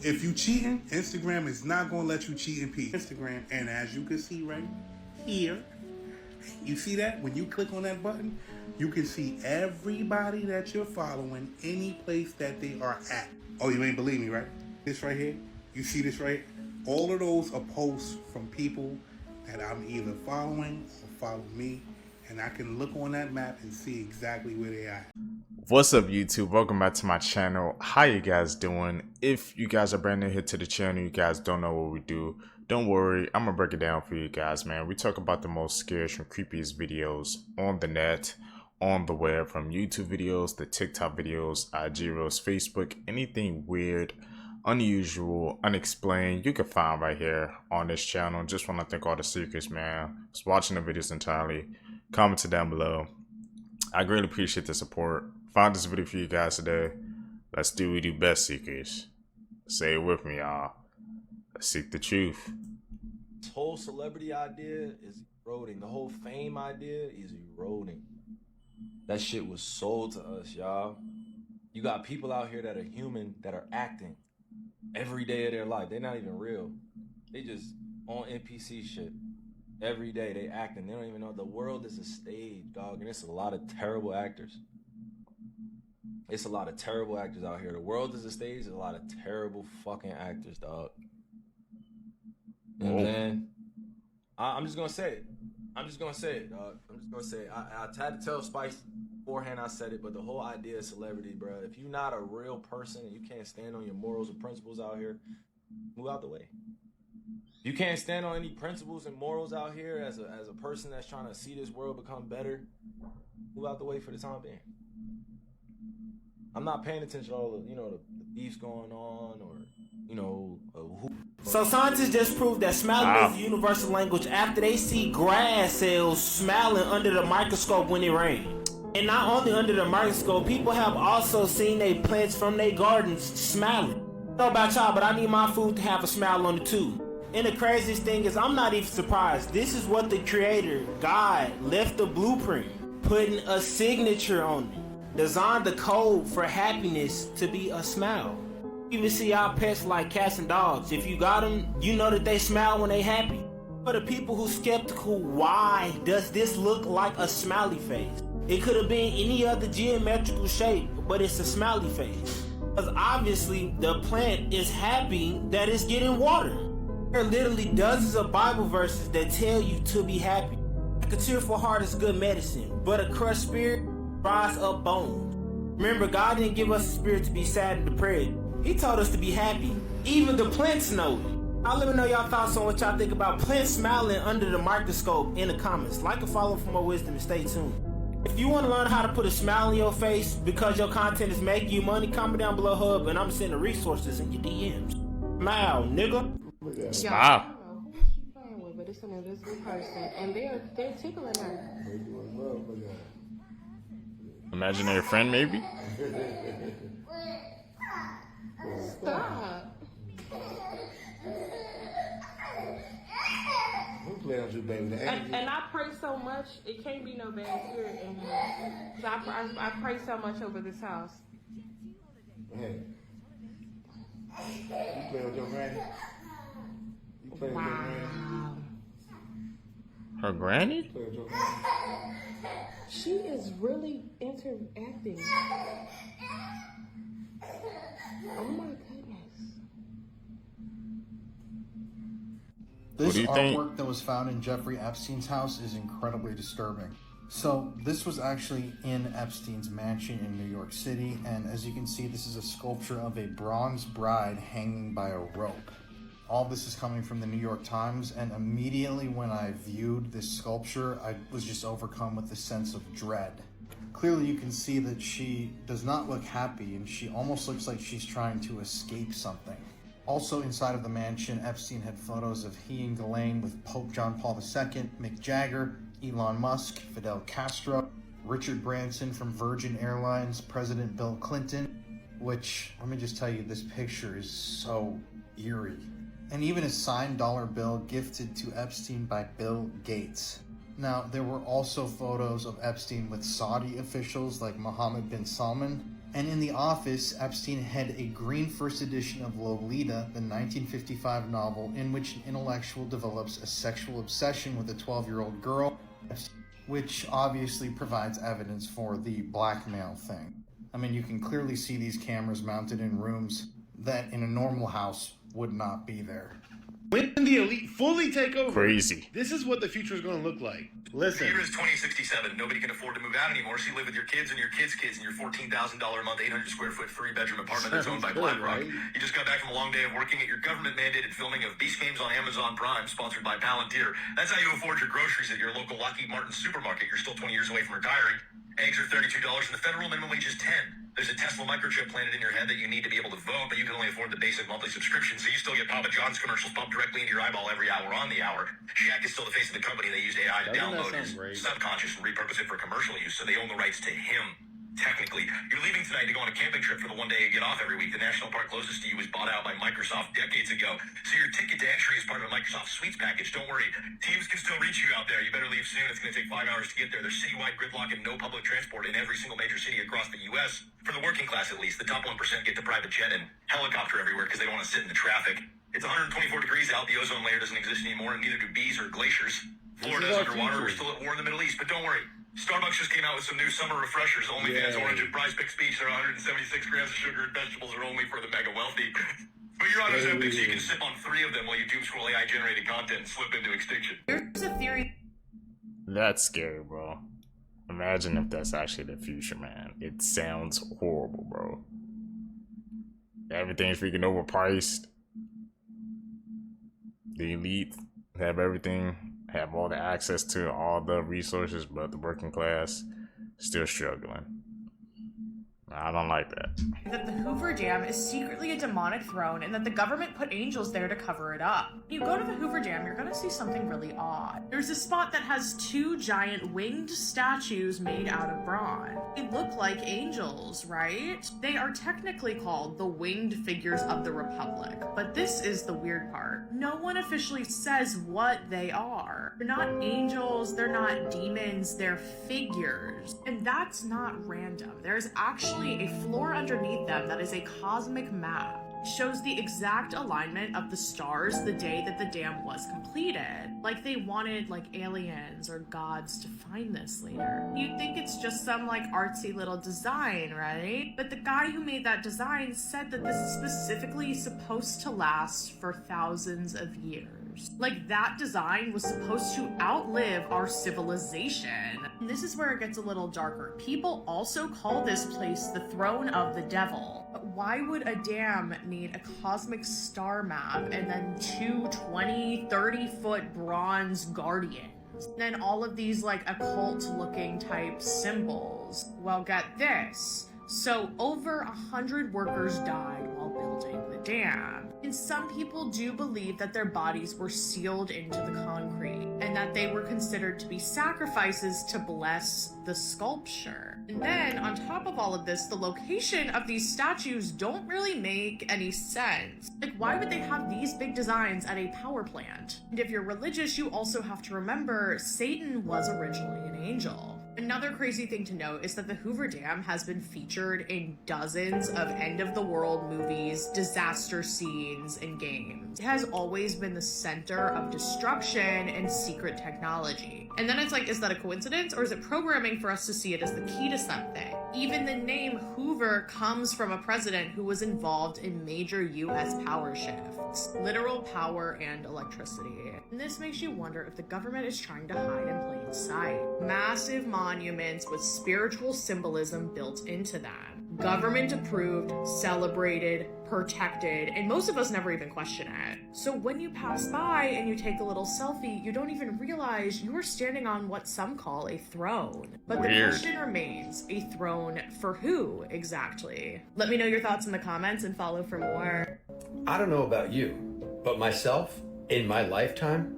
If you cheating, Instagram is not going to let you cheat in peace. Instagram, and as you can see right here, you see that? When you click on that button, you can see everybody that you're following, any place that they are at. Oh, you ain't believe me, right? This right here, you see this right? All of those are posts from people that I'm either following or follow me, and I can look on that map and see exactly where they are. What's up, YouTube? Welcome back to my channel. How you guys doing? If you guys are brand new here to the channel, you guys don't know what we do, don't worry, I'm gonna break it down for you guys, man. We talk about the most scariest and creepiest videos on the net, on the web, from YouTube videos to TikTok videos, IG Reels, Facebook, anything weird, unusual, unexplained, you can find right here on this channel. Just want to thank all the seekers, man, who's watching the videos entirely. Comment down below. I greatly appreciate the support. Found this video for you guys today. Let's do what we do best, seekers. Say it with me, y'all. Let's seek the truth. This whole celebrity idea is eroding. The whole fame idea is eroding. That shit was sold to us, y'all. You got people out here that are human, that are acting every day of their life. They're not even real. They just on NPC shit. Every day they acting. They don't even know the world is a stage, dog. And it's a lot of terrible actors. It's a lot of terrible actors out here. The world is a stage. There's a lot of terrible fucking actors, dog. You know what I'm saying? I'm just gonna say it. I'm just gonna say it, dog. I'm just gonna say it. I tried to tell Spice beforehand I said it, but the whole idea of celebrity, bro. If you're not a real person and you can't stand on your morals and principles out here, move out the way. You can't stand on any principles and morals out here as a person that's trying to see this world become better, move out the way for the time being. I'm not paying attention to all the, the beefs going on, or, So scientists just proved that smiling is a universal language after they see grass cells smiling under the microscope when it rains. And not only under the microscope, people have also seen their plants from their gardens smiling. I don't know about y'all, but I need my food to have a smile on it too. And the craziest thing is, I'm not even surprised. This is what the creator, God, left the blueprint, putting a signature on it. Designed the code for happiness to be a smile. You even see our pets like cats and dogs. If you got them, you know that they smile when they happy. For the people who skeptical, why does this look like a smiley face? It could have been any other geometrical shape, but it's a smiley face. Because obviously the plant is happy that it's getting water. There are literally dozens of Bible verses that tell you to be happy. Like a cheerful heart is good medicine, but a crushed spirit dries up bones. Remember, God didn't give us a spirit to be sad and depressed. He told us to be happy. Even the plants know it. I'll let me know y'all thoughts on what y'all think about plants smiling under the microscope in the comments. Like and follow for more wisdom and stay tuned. If you want to learn how to put a smile on your face because your content is making you money, comment down below hub and I'm sending resources in your DMs. Smile, nigga. Smile. Who she playing with, but it's an invisible person, and they're tickling her. Imaginary friend, maybe? Stop. And I pray so much, it can't be no bad spirit in here. 'Cause I pray so much over this house. Hey. You play with your granny? You play with your granny? Her granny? Play with your granny? She is really interacting. Oh my goodness. This do you think? artwork that was found in Jeffrey Epstein's house is incredibly disturbing. So this was actually in Epstein's mansion in New York City, and as you can see, this is a sculpture of a bronze bride hanging by a rope. All this is coming from the New York Times, and immediately when I viewed this sculpture, I was just overcome with a sense of dread. Clearly you can see that she does not look happy, and she almost looks like she's trying to escape something. Also inside of the mansion, Epstein had photos of he and Ghislaine with Pope John Paul II, Mick Jagger, Elon Musk, Fidel Castro, Richard Branson from Virgin Airlines, President Bill Clinton, which, let me just tell you, this picture is so eerie. And even a signed dollar bill gifted to Epstein by Bill Gates. Now, there were also photos of Epstein with Saudi officials like Mohammed bin Salman, And in The Office, Epstein had a green first edition of Lolita, the 1955 novel, in which an intellectual develops a sexual obsession with a 12-year-old girl, which obviously provides evidence for the blackmail thing. I mean, you can clearly see these cameras mounted in rooms that in a normal house would not be there. When the elite fully take over, Crazy. this is what the future is going to look like. Listen. The year is 2067. Nobody can afford to move out anymore, so you live with your kids and your kids' kids in your $14,000 a month, 800 square foot, 3-bedroom apartment that's owned by BlackRock. Right? You just got back from a long day of working at your government-mandated filming of Beast Games on Amazon Prime, sponsored by Palantir. That's how you afford your groceries at your local Lockheed Martin supermarket. You're still 20 years away from retiring. Eggs are $32 and the federal minimum wage is $10. There's a Tesla microchip planted in your head that you need to be able to vote, but you can only afford the basic monthly subscription, so you still get Papa John's commercials pumped directly into your eyeball every hour on the hour. Shaq is still the face of the company. They used AI to download his subconscious and repurpose it for commercial use, so they own the rights to him. Technically, you're leaving tonight to go on a camping trip for the one day you get off every week. The national park closest to you was bought out by Microsoft decades ago, so your ticket to entry is part of a Microsoft Suites package. Don't worry, teams can still reach you out there. You better leave soon. It's going to take 5 hours to get there. There's citywide gridlock and no public transport in every single major city across the U.S. For the working class, at least, the top 1% get the private jet and helicopter everywhere because they don't want to sit in the traffic. It's 124 degrees out. The ozone layer doesn't exist anymore, and neither do bees or glaciers. Florida's underwater. We're still at war in the Middle East, but don't worry. Starbucks just came out with some new summer refreshers. OnlyFans, Orange, and Prize Picks Beach. They're 176 grams of sugar, and vegetables are only for the mega wealthy. But your honors have big, so you can sip on 3 of them while you doom scroll AI-generated content and slip into extinction. There's a theory. That's scary, bro. Imagine if that's actually the future, man. It sounds horrible, bro. Everything's freaking overpriced. The elite have everything, have all the access to all the resources, but the working class still struggling. I don't like that. That the Hoover Dam is secretly a demonic throne and that the government put angels there to cover it up. When you go to the Hoover Dam, you're gonna see something really odd. There's a spot that has 2 giant winged statues made out of bronze. They look like angels, right? They are technically called the winged figures of the Republic, but this is the weird part. No one officially says what they are. They're not angels, they're not demons, they're figures. And that's not random. There's actually a floor underneath them that is a cosmic map. It shows the exact alignment of the stars the day that the dam was completed. Like they wanted like aliens or gods to find this later. You'd think it's just some like artsy little design, right? But the guy who made that design said that this is specifically supposed to last for thousands of years. Like that design was supposed to outlive our civilization. And this is where it gets a little darker. People also call this place the throne of the devil. But why would a dam need a cosmic star map and then 2 20, 30-foot bronze guardians? And then all of these like occult looking type symbols. Well, get this. So over 100 workers died while building the dam. And some people do believe that their bodies were sealed into the concrete and that they were considered to be sacrifices to bless the sculpture. And then on top of all of this, the location of these statues don't really make any sense. Like, why would they have these big designs at a power plant? And if you're religious, you also have to remember Satan was originally an angel. Another crazy thing to note is that the Hoover Dam has been featured in dozens of end-of-the-world movies, disaster scenes, and games. It has always been the center of destruction and secret technology. And then it's like, is that a coincidence, or is it programming for us to see it as the key to something? Even the name Hoover comes from a president who was involved in major US power shifts, literal power and electricity. And this makes you wonder if the government is trying to hide in plain sight. Massive monuments with spiritual symbolism built into them. Government approved, celebrated, protected, and most of us never even question it. So when you pass by and you take a little selfie, you don't even realize you are standing on what some call a throne. But the question remains, a throne for who exactly? Let me know your thoughts in the comments and follow for more. I don't know about you, but myself, in my lifetime,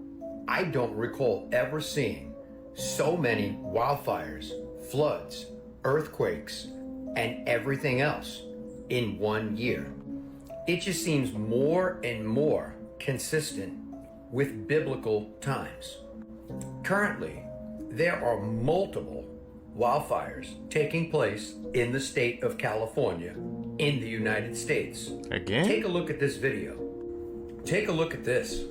I don't recall ever seeing so many wildfires, floods, earthquakes, and everything else in one year. It just seems more and more consistent with biblical times. Currently, there are multiple wildfires taking place in the state of California in the United States. Again? Take a look at this video. Take a look at this.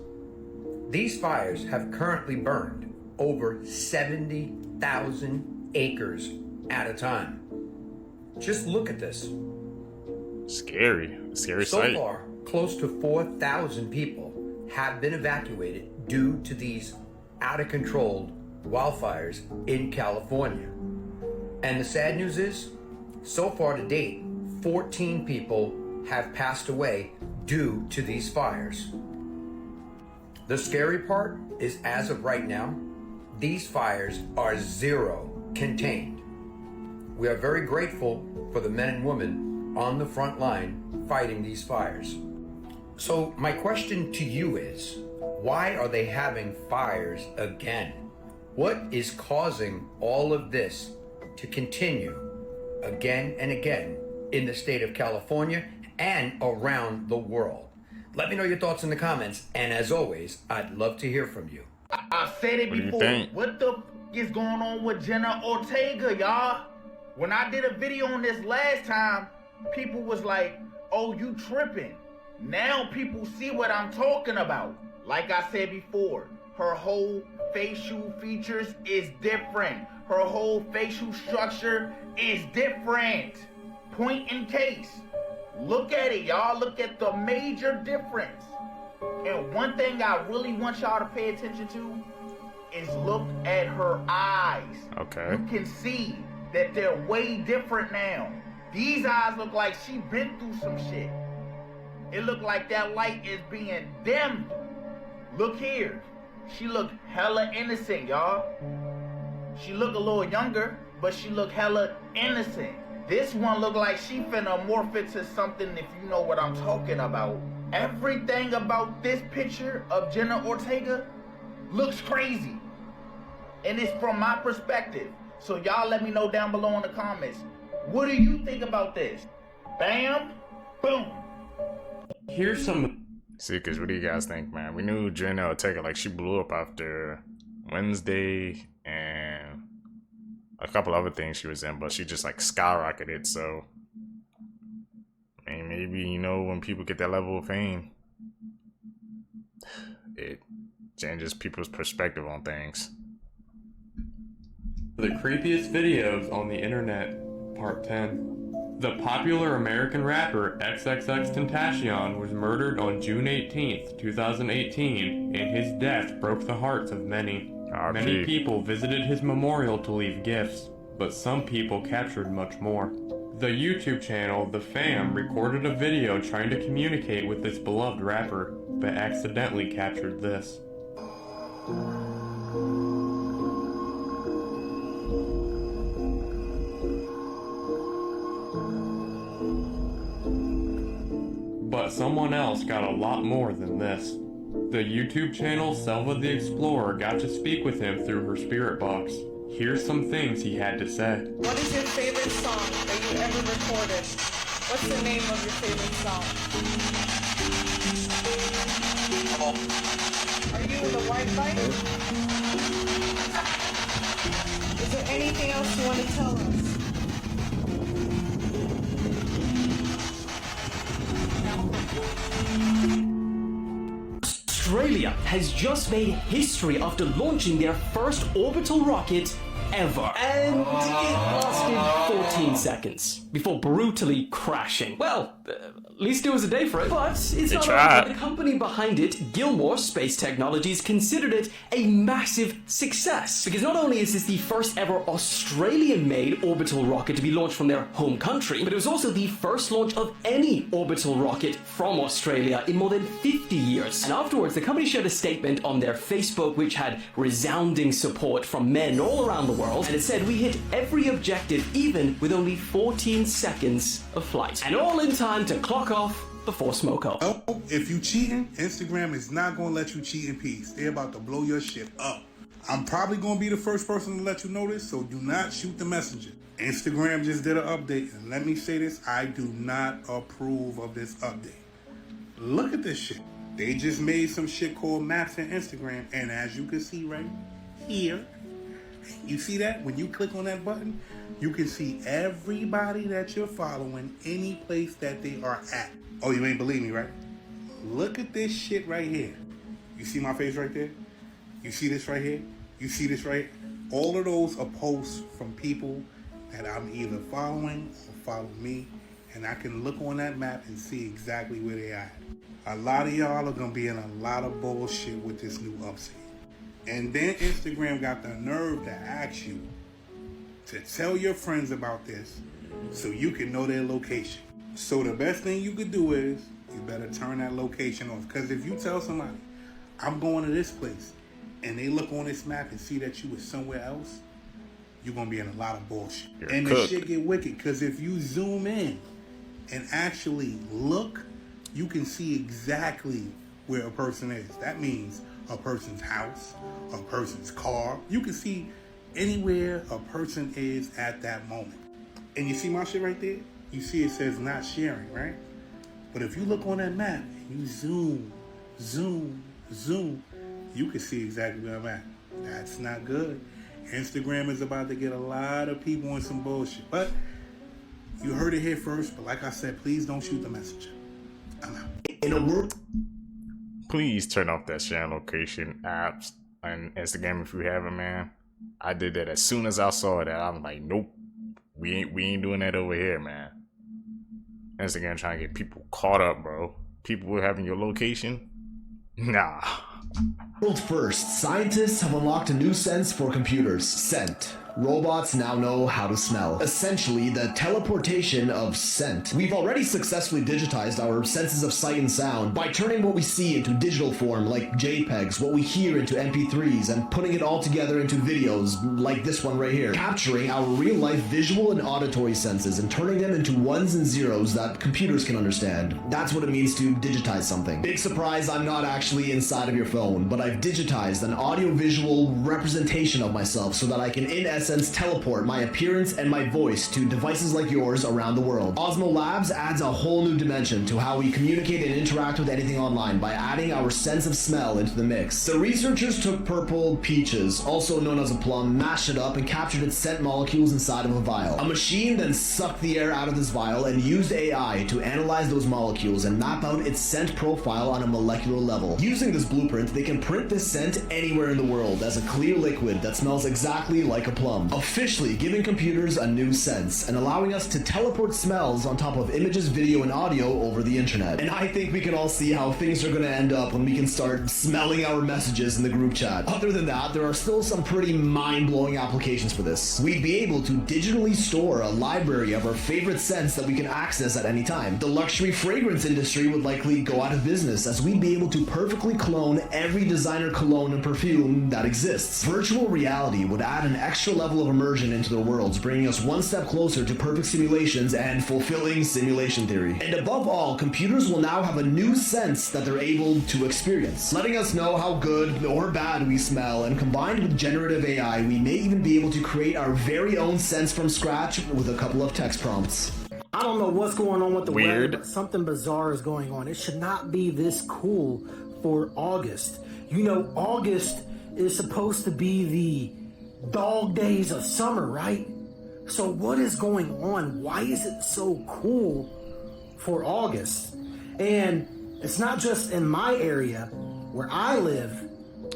These fires have currently burned over 70,000 acres at a time. Just look at this. Scary sight. So far, close to 4,000 people have been evacuated due to these out-of-control wildfires in California. And the sad news is, so far to date, 14 people have passed away due to these fires. The scary part is, as of right now, these fires are zero contained. We are very grateful for the men and women on the front line fighting these fires. So my question to you is, why are they having fires again? What is causing all of this to continue again and again in the state of California and around the world? Let me know your thoughts in the comments, and as always, I'd love to hear from you. I said it before. What the is going on with Jenna Ortega, y'all? When I did a video on this last time, people was like, oh, you tripping. Now people see what I'm talking about. Like I said before, her whole facial features is different. Her whole facial structure is different. Point in case. Look at it, y'all. Look at the major difference. And one thing I really want y'all to pay attention to is look at her eyes. Okay. You can see that they're way different now. These eyes look like she been through some shit. It look like that light is being dimmed. Look here. She look hella innocent, y'all. She look a little younger, but she look hella innocent. This one look like she finna morph into something, if you know what I'm talking about. Everything about this picture of Jenna Ortega looks crazy. And it's from my perspective. So y'all let me know down below in the comments. What do you think about this? Bam, boom. Here's some... See, because what do you guys think, man? We knew Jenna Ortega, like, she blew up after Wednesday and a couple other things she was in, but she just, like, skyrocketed, so... I mean, maybe, you know, when people get that level of fame, it changes people's perspective on things. The creepiest videos on the internet, part 10. The popular American rapper XXXTentacion was murdered on June 18th, 2018, and his death broke the hearts of many. Many people visited his memorial to leave gifts, but some people captured much more. The YouTube channel The Fam recorded a video trying to communicate with this beloved rapper, but accidentally captured this. But someone else got a lot more than this. The YouTube channel Selva the Explorer got to speak with him through her spirit box. Here's some things he had to say. What is your favorite song that you ever recorded? What's the name of your favorite song? Are you in the Wi-Fi? Is there anything else you want to tell us? Australia has just made history after launching their first orbital rocket ever. And it lasted 14 seconds before brutally crashing. Well, at least it was a day for it. But it's not over. The company behind it, Gilmore Space Technologies, considered it a massive success. Because not only is this the first ever Australian-made orbital rocket to be launched from their home country, but it was also the first launch of any orbital rocket from Australia in more than 50 years. And afterwards, the company shared a statement on their Facebook which had resounding support from men all around the world, and it said, "We hit every objective even with only 14 seconds of flight, and all in time to clock off before smoke up." Oh, if you cheating, Instagram is not gonna let you cheat in peace. They're about to blow your shit up. I'm probably gonna be the first person to let you know this, so do not shoot the messenger. Instagram just did an update, and let me say this, I do not approve of this update. Look at this shit. They just made some shit called maps in Instagram, and as you can see right here, You see that? When you click on that button, you can see everybody that you're following, any place that they are at. Oh, you ain't believe me, right? Look at this shit right here. You see my face right there? You see this right here? You see this right here? All of those are posts from people that I'm either following or follow me, and I can look on that map and see exactly where they are. A lot of y'all are gonna be in a lot of bullshit with this new update. And then Instagram got the nerve to ask you to tell your friends about this so you can know their location. So the best thing you could do is you better turn that location off. Because if you tell somebody, I'm going to this place, and they look on this map and see that you was somewhere else, you're going to be in a lot of bullshit. And the shit get wicked, because if you zoom in and actually look, you can see exactly where a person is. That means a person's house, a person's car. You can see anywhere a person is at that moment. And you see my shit right there? You see it says not sharing, right? But if you look on that map and you zoom, you can see exactly where I'm at. That's not good. Instagram is about to get a lot of people on some bullshit. But you heard it here first. But like I said, please don't shoot the messenger. I'm out. In a word, please turn off that sharing location apps and Instagram if you haven't, man. I did that as soon as I saw that. I'm like, nope, we ain't doing that over here, man. Instagram trying to get people caught up, bro. People having your location? Nah. World first, scientists have unlocked a new sense for computers, scent. Robots now know how to smell. Essentially, the teleportation of scent. We've already successfully digitized our senses of sight and sound by turning what we see into digital form, like JPEGs, what we hear into MP3s, and putting it all together into videos, like this one right here. Capturing our real-life visual and auditory senses and turning them into ones and zeros that computers can understand. That's what it means to digitize something. Big surprise, I'm not actually inside of your phone, but I've digitized an audio-visual representation of myself so that I can, in essence, teleport my appearance and my voice to devices like yours around the world. Osmo Labs adds a whole new dimension to how we communicate and interact with anything online by adding our sense of smell into the mix. The researchers took purple peaches, also known as a plum, mashed it up and captured its scent molecules inside of a vial. A machine then sucked the air out of this vial and used AI to analyze those molecules and map out its scent profile on a molecular level. Using this blueprint, they can print this scent anywhere in the world as a clear liquid that smells exactly like a plum. Officially giving computers a new sense and allowing us to teleport smells on top of images, video, and audio over the internet. And I think we can all see how things are going to end up when we can start smelling our messages in the group chat. Other than that, there are still some pretty mind-blowing applications for this. We'd be able to digitally store a library of our favorite scents that we can access at any time. The luxury fragrance industry would likely go out of business, as we'd be able to perfectly clone every designer cologne and perfume that exists. Virtual reality would add an extra level of immersion into their worlds, bringing us one step closer to perfect simulations and fulfilling simulation theory. And above all, computers will now have a new sense that they're able to experience, letting us know how good or bad we smell, and combined with generative AI, we may even be able to create our very own sense from scratch with a couple of text prompts. I don't know what's going on with the weather, but something bizarre is going on. It should not be this cool for August. You know, August is supposed to be the dog days of summer, right? So what is going on? Why is it so cool for August? And it's not just in my area where I live.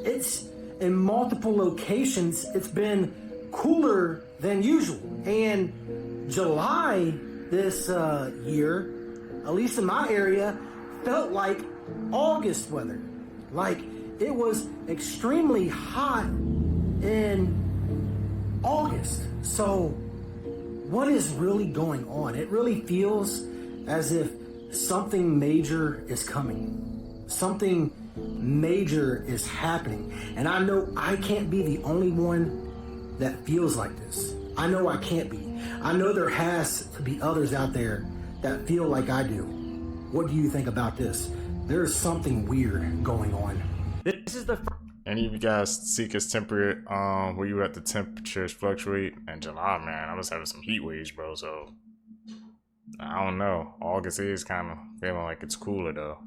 It's in multiple locations. It's been cooler than usual. And July this year, at least in my area, felt like August weather. Like it was extremely hot in August. So what is really going on? It really feels as if something major is coming. Something major is happening. And I know I can't be the only one that feels like this. I know I can't be. I know there has to be others out there that feel like I do. What do you think about this? There's something weird going on. This is the Any of you guys seek as temperate, where you at the temperatures fluctuate? In July, man, I was having some heat waves, bro, so I don't know. August is kind of feeling like it's cooler, though.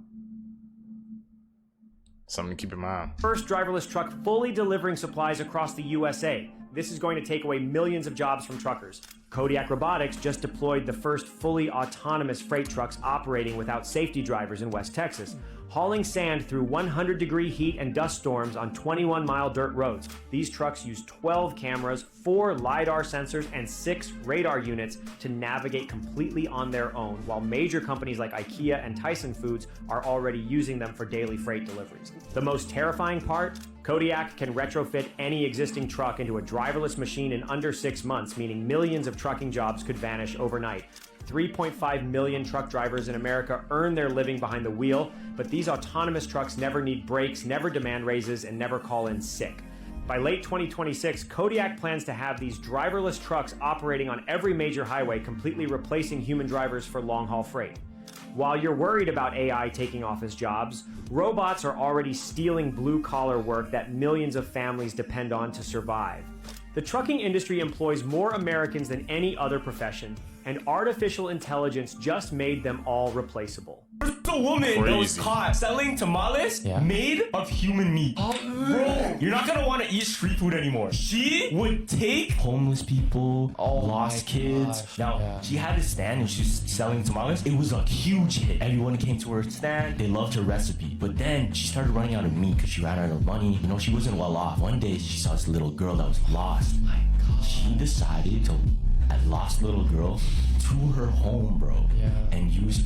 Something to keep in mind. First driverless truck fully delivering supplies across the USA. This is going to take away millions of jobs from truckers. Kodiak Robotics just deployed the first fully autonomous freight trucks operating without safety drivers in West Texas, hauling sand through 100-degree heat and dust storms on 21-mile dirt roads. These trucks use 12 cameras, 4 LiDAR sensors, and 6 radar units to navigate completely on their own, while major companies like IKEA and Tyson Foods are already using them for daily freight deliveries. The most terrifying part? Kodiak can retrofit any existing truck into a driverless machine in under 6 months, meaning millions of trucking jobs could vanish overnight. 3.5 million truck drivers in America earn their living behind the wheel, but these autonomous trucks never need brakes, never demand raises, and never call in sick. By late 2026, Kodiak plans to have these driverless trucks operating on every major highway, completely replacing human drivers for long-haul freight. While you're worried about AI taking office jobs, robots are already stealing blue-collar work that millions of families depend on to survive. The trucking industry employs more Americans than any other profession, and artificial intelligence just made them all replaceable. A woman that was caught selling tamales made of human meat. Bro, you're not gonna want to eat street food anymore. She would take homeless people, lost kids. Now, she had a stand and she was selling tamales. It was a huge hit. Everyone came to her stand. They loved her recipe. But then she started running out of meat because she ran out of money. You know, she wasn't well off. One day, she saw this little girl that was lost. Oh my God. She decided to add lost little girl to her home, bro. And used.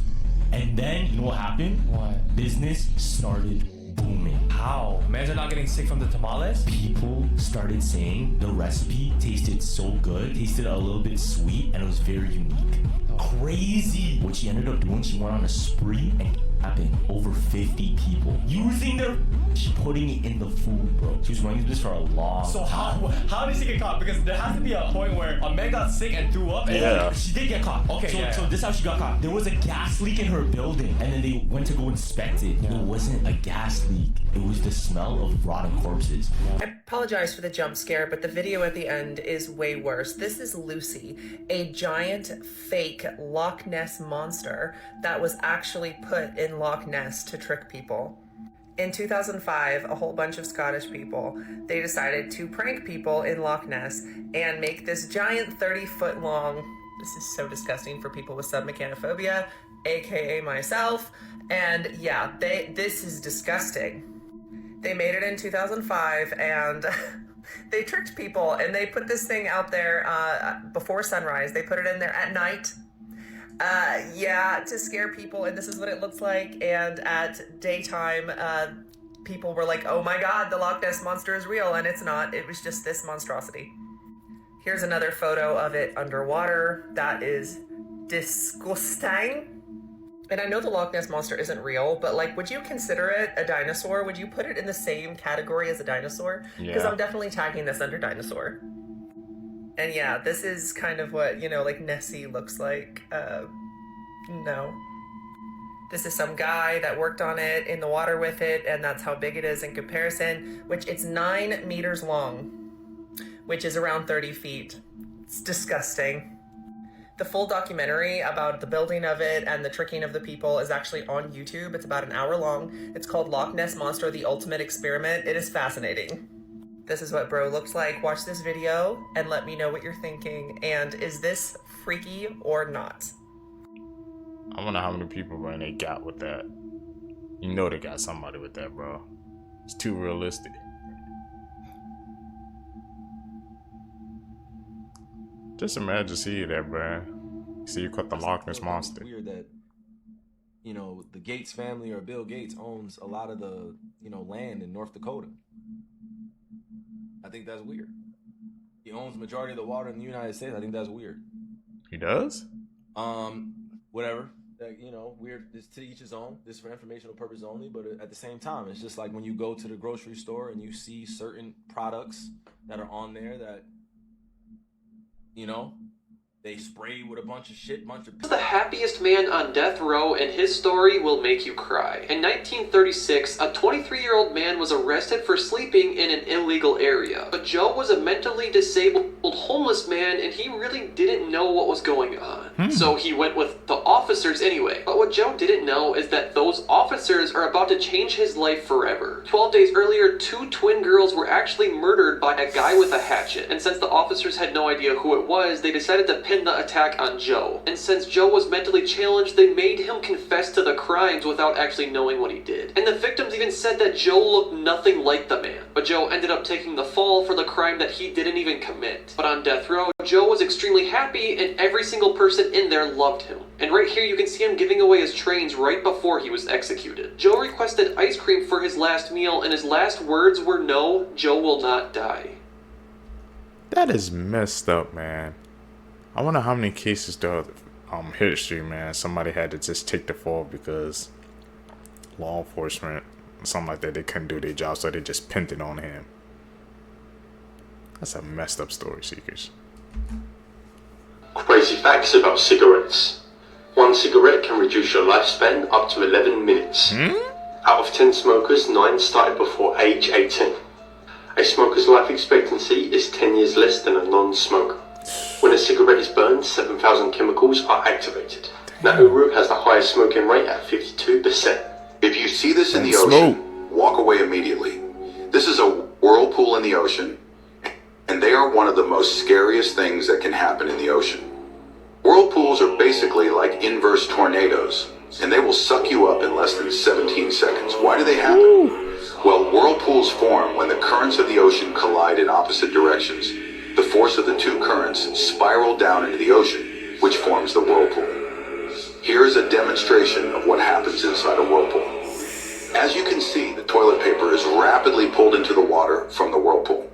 And then, you know what happened? What? Business started booming. How? Imagine not getting sick from the tamales? People started saying the recipe tasted so good, tasted a little bit sweet, and it was very unique. Crazy! What she ended up doing, she went on a spree and kidnapping over 50 people. Using their... She putting it in the food, bro. She was running this for a long time. So how did she get caught? Because there has to be a point where a man got sick and threw up. And she did get caught. Okay, so this is how she got caught. There was a gas leak in her building, and then they went to go inspect it. It wasn't a gas leak. It was the smell of rotten corpses. I apologize for the jump scare, but the video at the end is way worse. This is Lucy, a giant fake Loch Ness Monster that was actually put in Loch Ness to trick people. In 2005, a whole bunch of Scottish people, they decided to prank people in Loch Ness and make this giant 30-foot long, this is so disgusting for people with submechanophobia, aka myself, and yeah, this is disgusting. They made it in 2005 and they tricked people and they put this thing out there before sunrise. They put it in there at night. To scare people, and this is what it looks like. And at daytime, people were like, oh my God, the Loch Ness Monster is real, and it's not. It was just this monstrosity. Here's another photo of it underwater. That is disgusting. And I know the Loch Ness Monster isn't real, but like, would you consider it a dinosaur? Would you put it in the same category as a dinosaur? Because I'm definitely tagging this under dinosaur. And yeah, this is kind of what, like Nessie looks like. No. This is some guy that worked on it in the water with it, and that's how big it is in comparison, which it's 9 meters long, which is around 30 feet. It's disgusting. The full documentary about the building of it and the tricking of the people is actually on YouTube. It's about an hour long. It's called Loch Ness Monster, The Ultimate Experiment. It is fascinating. This is what bro looks like. Watch this video and let me know what you're thinking. And is this freaky or not? I wonder how many people, man, they got with that. You know they got somebody with that, bro. It's too realistic. Just imagine seeing that, bro. See, you caught the Loch Ness Monster. It's weird that, the Gates family or Bill Gates owns a lot of the, land in North Dakota. I think that's weird. He owns the majority of the water in the United States. I think that's weird. He does? Whatever. Weird. It's to each his own. This is for informational purposes only. But at the same time, it's just like when you go to the grocery store and you see certain products that are on there that, They sprayed with a bunch of shit, The happiest man on death row, and his story will make you cry. In 1936, a 23-year-old man was arrested for sleeping in an illegal area. But Joe was a mentally disabled homeless man, and he really didn't know what was going on. So he went with the officers anyway. But what Joe didn't know is that those officers are about to change his life forever. 12 days earlier, 2 twin girls were actually murdered by a guy with a hatchet. And since the officers had no idea who it was, they decided to pin the attack on Joe. And since Joe was mentally challenged, they made him confess to the crimes without actually knowing what he did. And the victims even said that Joe looked nothing like the man. But Joe ended up taking the fall for the crime that he didn't even commit. But on death row, Joe was extremely happy, and every single person in there loved him. And right here you can see him giving away his trains right before he was executed. Joe requested ice cream for his last meal, and his last words were, "No, Joe will not die." That is messed up, man. I wonder how many cases throughout history, man, somebody had to just take the fall because law enforcement, something like that, they couldn't do their job, so they just pinned it on him. That's a messed up story, Seekers. Crazy facts about cigarettes. 1 cigarette can reduce your lifespan up to 11 minutes. Out of 10 smokers, 9 started before age 18. A smoker's life expectancy is 10 years less than a non-smoker. When a cigarette is burned, 7,000 chemicals are activated. Nauru has the highest smoking rate at 52%. If you see this in the ocean, walk away immediately. This is a whirlpool in the ocean, and they are one of the most scariest things that can happen in the ocean. Whirlpools are basically like inverse tornadoes, and they will suck you up in less than 17 seconds. Why do they happen? Well, whirlpools form when the currents of the ocean collide in opposite directions. The force of the 2 currents spiral down into the ocean, which forms the whirlpool. Here is a demonstration of what happens inside a whirlpool. As you can see, the toilet paper is rapidly pulled into the water from the whirlpool.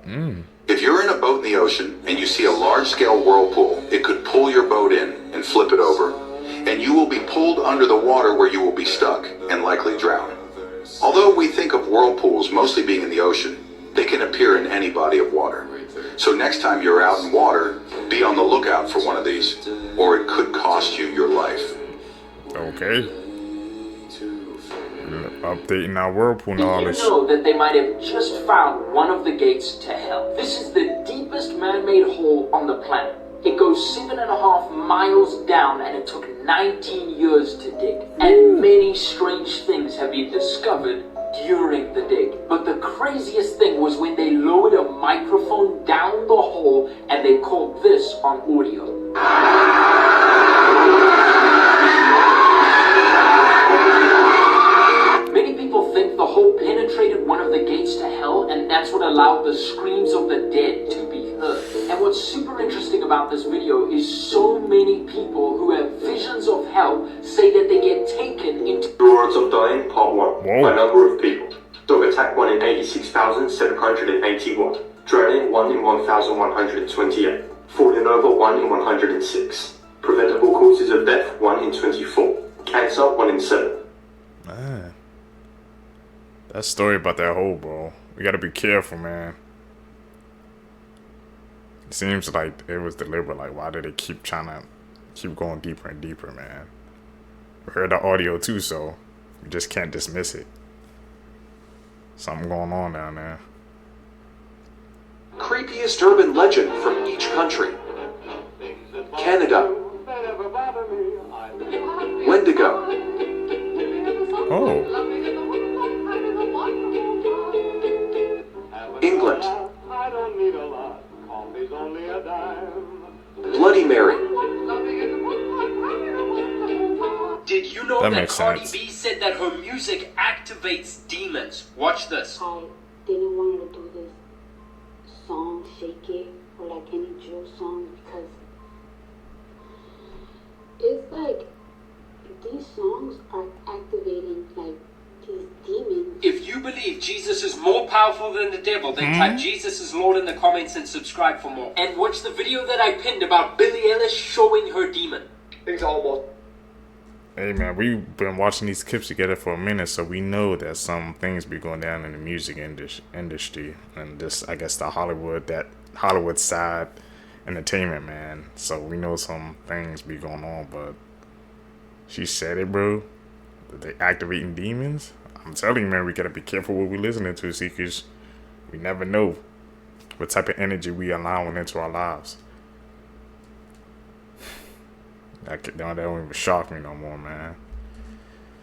If you're in a boat in the ocean and you see a large-scale whirlpool, it could pull your boat in and flip it over, and you will be pulled under the water where you will be stuck and likely drown. Although we think of whirlpools mostly being in the ocean, they can appear in any body of water. So next time you're out in water, be on the lookout for one of these, or it could cost you your life. Okay. Updating our whirlpool knowledge. Did you know that they might have just found one of the gates to hell? This is the deepest man-made hole on the planet. It goes 7.5 miles down, and it took 19 years to dig. And many strange things have been discovered during the dig. But the craziest thing was when they lowered a microphone down the hole, and they called this on audio. Many people think the hole penetrated one of the gates to hell, and that's what allowed the screams of the dead to be heard. And what's super interesting about this video is so many people who have visions of hell say that they get taken into... Odds of dying, part 1. By number of people. Dog attack 1 in 86,781. Drowning 1 in 1,128. Falling over 1 in 106. Preventable causes of death 1 in 24. Cancer 1 in 7. Man. That story about that hole, bro. We gotta be careful, man. It seems like it was deliberate. Like, why did they keep trying to keep going deeper and deeper, man? We heard the audio too, so you just can't dismiss it. Something going on down there. Creepiest urban legend from each country. Canada. Wendigo. Oh. England. Bloody Mary. Did you know that Cardi B said that her music activates demons? Watch this. I didn't want to do this song, Shake It, or like any drill song, because it's like these songs are activating like these demons. If you believe Jesus is more powerful than the devil, then type Jesus is Lord in the comments and subscribe for more. And watch the video that I pinned about Billie Eilish showing her demon. Things almost. Hey man, we've been watching these clips together for a minute, so we know that some things be going down in the music industry, and this, I guess, that Hollywood side entertainment, man. So we know some things be going on, but she said it, bro. That they activating demons. I'm telling you, man, we gotta be careful what we listening to, see, cause we never know what type of energy we allowing into our lives. That don't even shock me no more, man.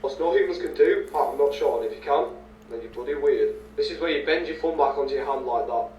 What's no humans can do, I'm not sure, and if you can, then you're bloody weird. This is where you bend your thumb back onto your hand like that.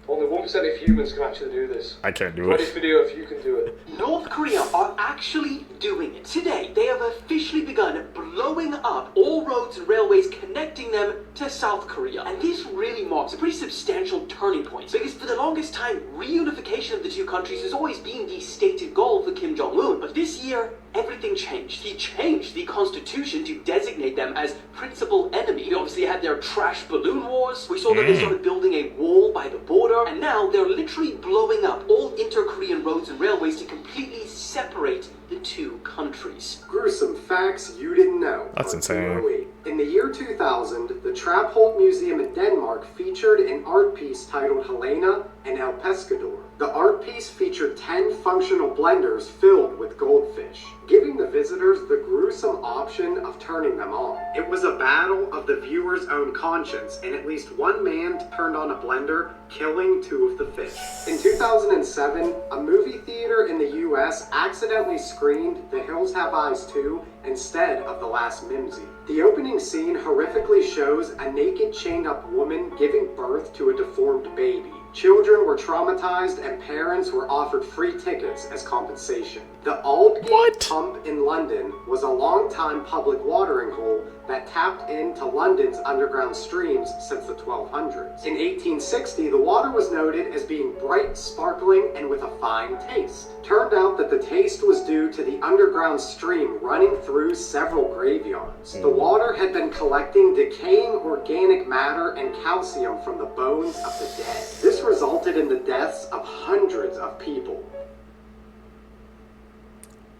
Only 1% of humans can actually do this. I can't do Try it. this video if you can do it. North Korea are actually doing it. Today, they have officially begun blowing up all roads and railways connecting them to South Korea. And this really marks a pretty substantial turning point, because for the longest time, reunification of the two countries has always been the stated goal for Kim Jong-un. But this year, everything changed. He changed the constitution to designate them as principal enemy. We obviously had their trash balloon wars. We saw that they started building a wall by the border. And now they're literally blowing up all inter-Korean roads and railways to completely separate the two countries. Gruesome facts you didn't know. That's insane. In the year 2000, the Trapholt Museum in Denmark featured an art piece titled Helena and El Pescador. The art piece featured 10 functional blenders filled with goldfish, giving the visitors the gruesome option of turning them on. It was a battle of the viewer's own conscience, and at least one man turned on a blender, killing 2 of the fish. In 2007, a movie theater in the US accidentally screened The Hills Have Eyes 2 instead of The Last Mimsy. The opening scene horrifically shows a naked chained-up woman giving birth to a deformed baby. Children were traumatized and parents were offered free tickets as compensation. The Aldgate Pump in London was a long-time public watering hole that tapped into London's underground streams since the 1200s. In 1860, the water was noted as being bright, sparkling, and with a fine taste. Turned out that the taste was due to the underground stream running through several graveyards. The water had been collecting decaying organic matter and calcium from the bones of the dead. This resulted in the deaths of hundreds of people.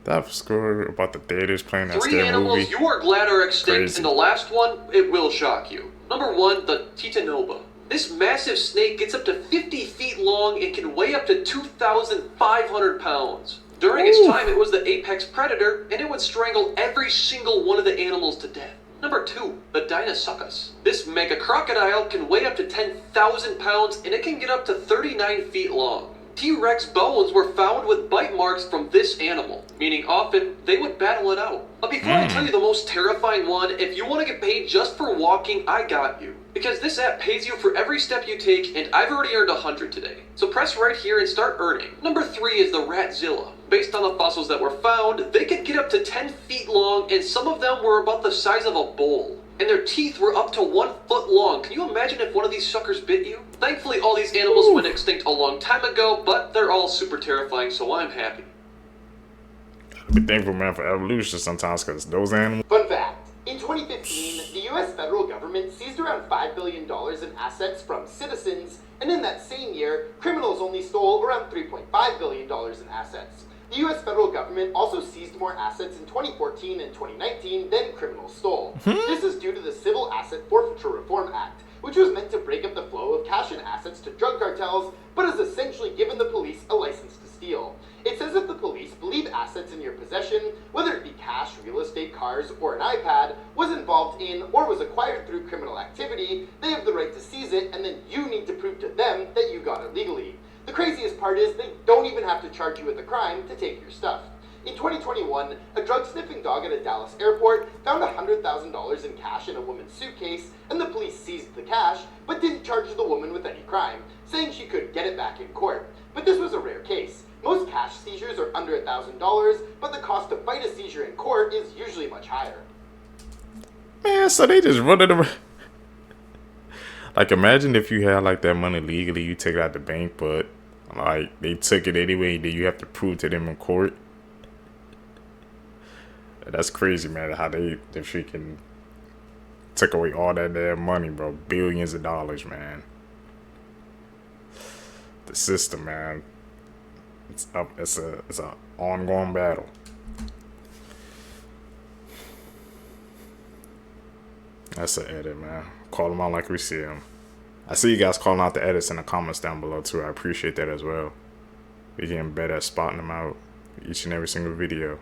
That story about the theaters playing that 3 scary animals movie. you are glad are extinct, Crazy. and the last one, it will shock you. Number 1, the Titanoba. This massive snake gets up to 50 feet long and can weigh up to 2,500 pounds. During its time, it was the apex predator, and it would strangle every single one of the animals to death. Number 2, the Deinosuchus. This mega crocodile can weigh up to 10,000 pounds, and it can get up to 39 feet long. T-Rex bones were found with bite marks from this animal, meaning often they would battle it out. But before I tell you the most terrifying one, if you want to get paid just for walking, I got you. Because this app pays you for every step you take, and I've already earned 100 today. So press right here and start earning. Number 3 is the Ratzilla. Based on the fossils that were found, they could get up to 10 feet long, and some of them were about the size of a bowl. And their teeth were up to 1 foot long. Can you imagine if one of these suckers bit you? Thankfully, all these animals went extinct a long time ago, but they're all super terrifying, so I'm happy. Be thankful, man, for evolution sometimes, because those animals. Fun fact. In 2015, the US federal government seized around $5 billion in assets from citizens, and in that same year, criminals only stole around $3.5 billion in assets. The US federal government also seized more assets in 2014 and 2019 than criminals stole. This is due to the Civil Asset Forfeiture Reform Act, which was meant to break up the flow of cash and assets to drug cartels, but has essentially given the police a license to steal. It says if the police believe assets in your possession, whether it be cash, real estate, cars, or an iPad, was involved in or was acquired through criminal activity, they have the right to seize it, and then you need to prove to them that you got it legally. The craziest part is they don't even have to charge you with a crime to take your stuff. In 2021, a drug-sniffing dog at a Dallas airport found $100,000 in cash in a woman's suitcase, and the police seized the cash, but didn't charge the woman with any crime, saying she could get it back in court. But this was a rare case. Most cash seizures are under $1,000, but the cost to fight a seizure in court is usually much higher. Man, so they just run it around. Like, imagine if you had, like, that money legally, you take it out the bank, but, like, they took it anyway, then you have to prove to them in court. That's crazy, man, how they freaking took away all that damn money, bro. Billions of dollars, man. The system, man. It's up. It's a ongoing battle. That's an edit, man. Call them out like we see them. I see you guys calling out the edits in the comments down below too. I appreciate that as well. We're getting better at spotting them out each and every single video.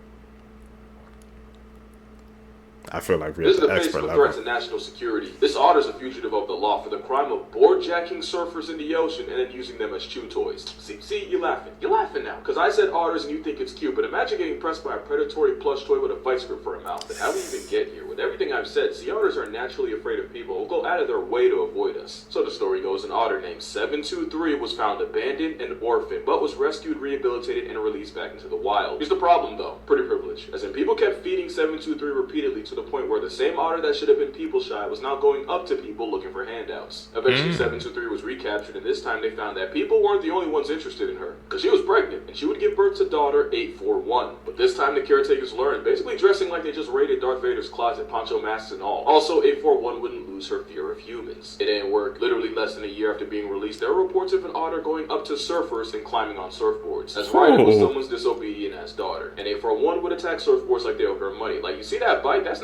I feel like we're This at is the the face expert of a level. threat to national security. This otter's a fugitive of the law for the crime of boardjacking surfers in the ocean and then using them as chew toys. See, you're laughing. You're laughing now. Because I said otters and you think it's cute, but imagine getting pressed by a predatory plush toy with a vice grip for a mouth. And how do we even get here? With everything I've said, sea otters are naturally afraid of people who go out of their way to avoid us. So the story goes, an otter named 723 was found abandoned and orphaned, but was rescued, rehabilitated, and released back into the wild. Here's the problem though, pretty privilege. As in, people kept feeding 723 repeatedly to the point where the same otter that should have been people shy was now going up to people looking for handouts. Eventually 723 was recaptured, and this time they found that people weren't the only ones interested in her, because she was pregnant and she would give birth to daughter 841. But this time the caretakers learned, basically dressing like they just raided Darth Vader's closet, poncho masks and all. Also, 841 wouldn't lose her fear of humans. It didn't work. Literally less than a year after being released, there were reports of an otter going up to surfers and climbing on surfboards. That's right, it was someone's disobedient ass daughter. And 841 would attack surfboards like they owed her money. Like, you see that bite? That's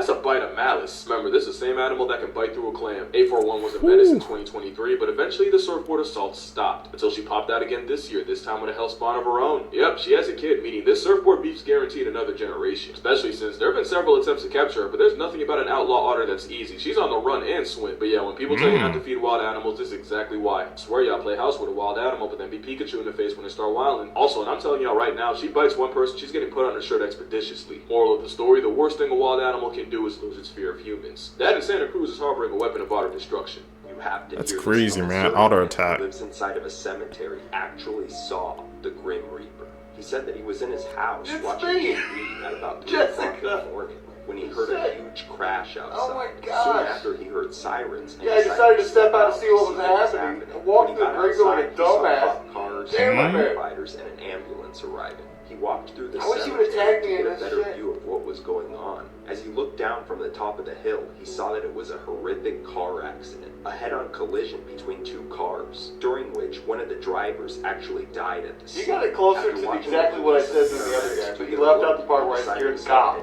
a bite of malice. Remember, this is the same animal that can bite through a clam. 841 was a menace in 2023, but eventually the surfboard assault stopped until she popped out again this year, this time with a hellspawn of her own. Yep, she has a kid, meaning this surfboard beef's guaranteed another generation. Especially since there have been several attempts to capture her, but there's nothing about an outlaw otter that's easy. She's on the run and swim. But yeah, when people tell you not to feed wild animals, this is exactly why. I swear y'all play house with a wild animal, but then be Pikachu in the face when they start wilding. Also, and I'm telling y'all right now, she bites one person, she's getting put on her shirt expeditiously. Moral of the story, the worst thing a wild animal can do is lose its fear of humans. That in Santa Cruz is harboring a weapon of otter destruction. You have to That's hear crazy, this. man. Some Auto man attack. who lives inside of a cemetery actually saw the Grim Reaper. He said that he was in his house watching TV at about 3 o'clock in the morning when he heard a huge crash outside. Oh my Soon gosh. after he heard sirens. And Yeah, I decided to step out to see what was happening. I walked through the graveyard like a dumbass. Cars, Damn it, man. firefighters, and an ambulance arriving. He walked through the I wish he cemetery would attack me to in get a this better shit. view of what was going on. As he looked down from the top of the hill, he saw that it was a horrific car accident, a head-on collision between two cars, during which one of the drivers actually died at the scene. You got it closer After to watching exactly what I said to the other guy, but you left out the part where I scared the cop.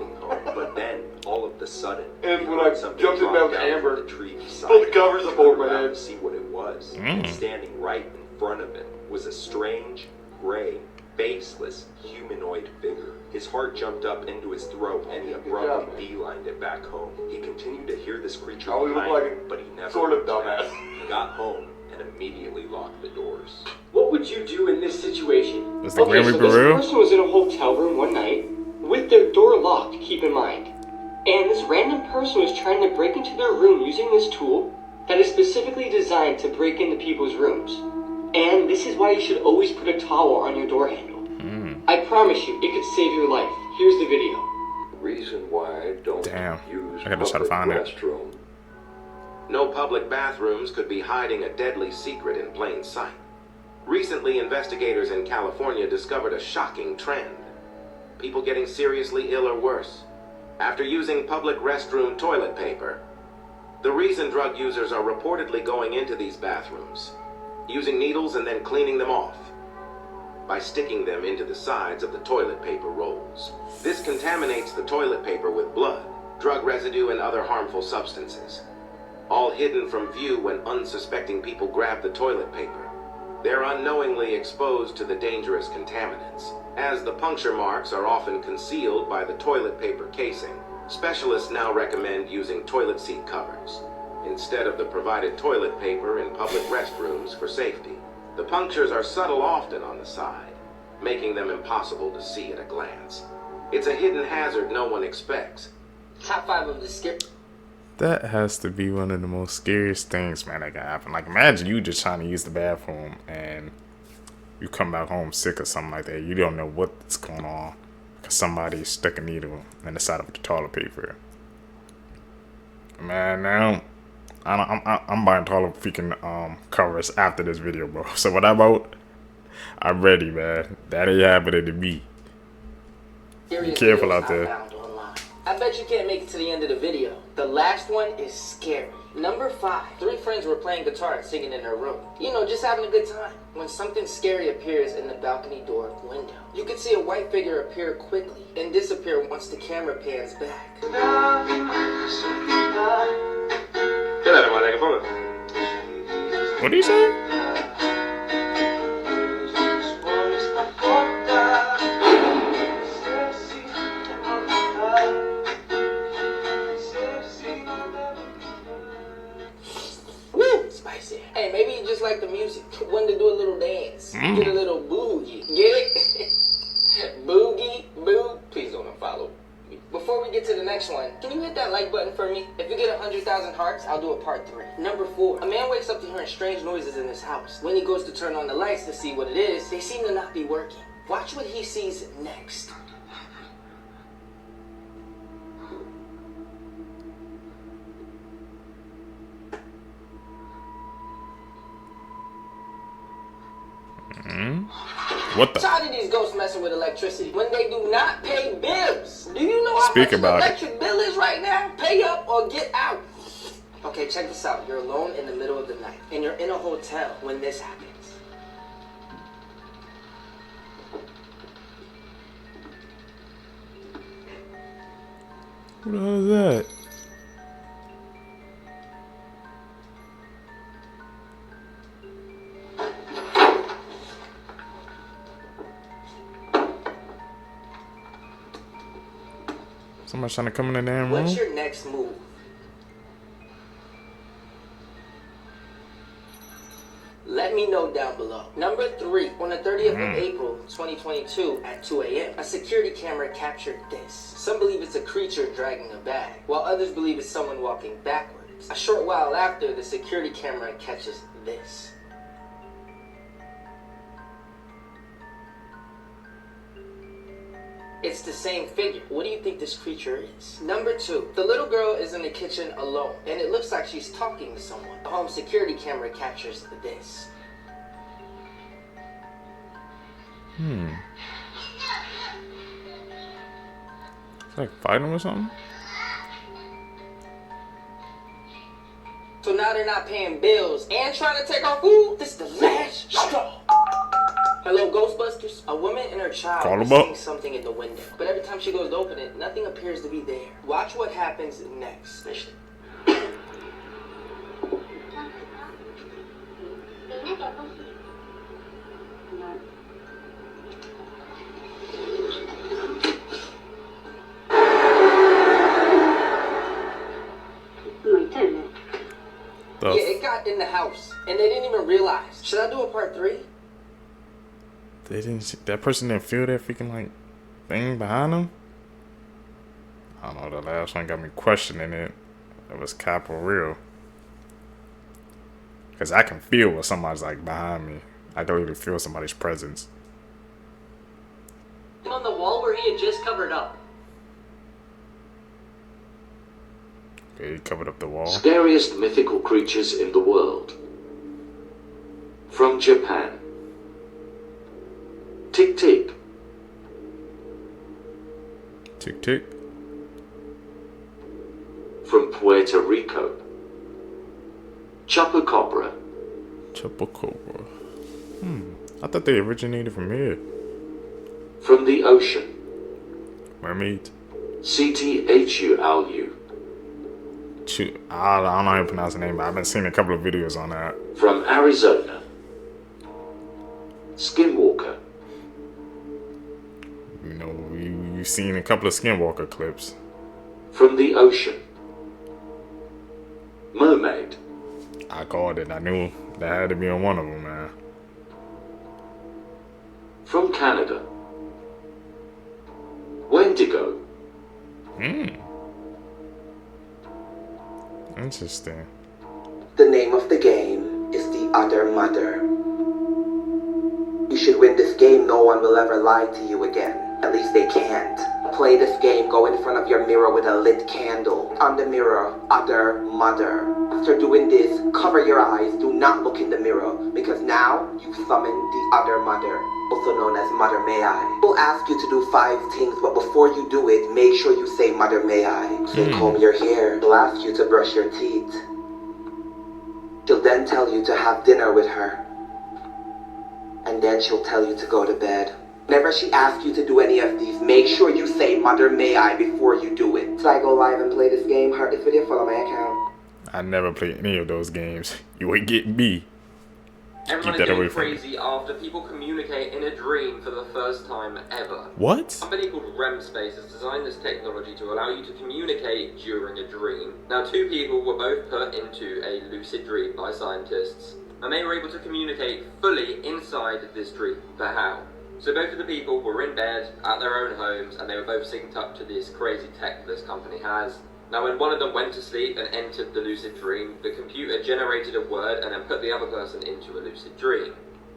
But then, all of the sudden, And he when heard I something jumped in drop bed with down Amber, from the tree beside pulled the him. covers He up over turned my around head. to see what it was, and standing right in front of him was a strange, gray, faceless, humanoid figure. His heart jumped up into his throat, and he abruptly beelined it back home. He continued to hear this creature Oh, he looked behind like him, but he never sort of looked back. dumbass. He got home and immediately locked the doors. What would you do in this situation? Is the Grim so Reaper this real? person was in a hotel room one night with their door locked, keep in mind. And this random person was trying to break into their room using this tool that is specifically designed to break into people's rooms. And this is why you should always put a towel on your door handle. I promise you, it could save your life. Here's the video. Reason why I don't use I gotta try to find it. restroom. No public bathrooms could be hiding a deadly secret in plain sight. Recently, investigators in California discovered a shocking trend. People getting seriously ill or worse after using public restroom toilet paper. The reason drug users are reportedly going into these bathrooms, using needles and then cleaning them off by sticking them into the sides of the toilet paper rolls. This contaminates the toilet paper with blood, drug residue, and other harmful substances, all hidden from view when unsuspecting people grab the toilet paper. They're unknowingly exposed to the dangerous contaminants. As the puncture marks are often concealed by the toilet paper casing, specialists now recommend using toilet seat covers instead of the provided toilet paper in public restrooms for safety. The punctures are subtle often on the side, making them impossible to see at a glance. It's a hidden hazard no one expects. Top 5 of the skip. That has to be one of the most scariest things, man, that can happen. Like, imagine you just trying to use the bathroom and you come back home sick or something like that. You don't know what's going on because somebody stuck a needle in the side of the toilet paper. Man, now I'm buying toilet freaking covers after this video, bro. So what I bought, I'm ready, man. That ain't happening to me. Be careful out there. I bet you can't make it to the end of the video. The last one is scary. Number 5. 3 friends were playing guitar and singing in their room. You know, just having a good time. When something scary appears in the balcony door window. You can see a white figure appear quickly and disappear once the camera pans back. What do you say? dancing. Hey, maybe you just like the music. Wanted to do a little dance. Get a little boogie. Get it? Boogie, boo. Please don't unfollow me. Before we get to the next one, can you hit that like button for me? If you get 100,000 hearts, I'll do a part 3. Number 4, a man wakes up to hearing strange noises in his house. When he goes to turn on the lights to see what it is, they seem to not be working. Watch what he sees next. What the? Tired of these ghosts messing with electricity when they do not pay bills. Do you know how Speak much about an electric bill is right now? Pay up or get out. Okay, check this out. You're alone in the middle of the night, and you're in a hotel when this happens. What the hell is that? Somebody's trying to come in the damn room. What's your next move? Let me know down below. Number 3, on the 30th of April, 2022 at 2 a.m., a security camera captured this. Some believe it's a creature dragging a bag, while others believe it's someone walking backwards. A short while after, the security camera catches this. It's the same figure. What do you think this creature is? Number 2, the little girl is in the kitchen alone, and it looks like she's talking to someone. The home security camera captures this. It's like fighting or something? So now they're not paying bills and trying to take our food? This is the last straw. Hello, Ghostbusters. A woman and her child is seeing something in the window, but every time she goes to open it, nothing appears to be there. Watch what happens next. Yeah, it got in the house, and they didn't even realize. Should I do a part 3? They didn't. That person didn't feel that freaking like thing behind them. I don't know. The last one got me questioning it. It was cap or real. Cause I can feel what somebody's like behind me. I don't even feel somebody's presence. On the wall where he had just covered up. Okay, he covered up the wall. Scariest mythical creatures in the world. From Japan. Tick tick. Tick tick. From Puerto Rico. Chupacabra. Chupacabra. I thought they originated from here. From the ocean. Mermaid. CTHULU. I don't know how to pronounce the name, but I've been seeing a couple of videos on that. From Arizona. Skinwalker. You know, you've seen a couple of Skinwalker clips. From the ocean. Mermaid. I called it. I knew that had to be on one of them, man. From Canada. Wendigo. Interesting. The name of the game is the Other Mother. You should win this game. No one will ever lie to you again. At least they can't. Play this game. Go in front of your mirror with a lit candle. On the mirror, Other Mother. After doing this, cover your eyes. Do not look in the mirror, because now you've summoned the Other Mother, also known as Mother May I. We'll ask you to do 5 things, but before you do it, make sure you say Mother May I. She'll comb your hair. She'll ask you to brush your teeth. She'll then tell you to have dinner with her. And then she'll tell you to go to bed. Whenever she asks you to do any of these, make sure you say Mother May I before you do it. Should I go live and play this game? Heart this video, follow my account. I never played any of those games. You would get me. Keep Everyone that is away going from me. crazy after people communicate in a dream for the first time ever. What? A company called REM Space has designed this technology to allow you to communicate during a dream. Now, 2 people were both put into a lucid dream by scientists, and they were able to communicate fully inside this dream. But how? So both of the people were in bed at their own homes, and they were both synced up to this crazy tech this company has. Now, when one of them went to sleep and entered the lucid dream, the computer generated a word and then put the other person into a lucid dream.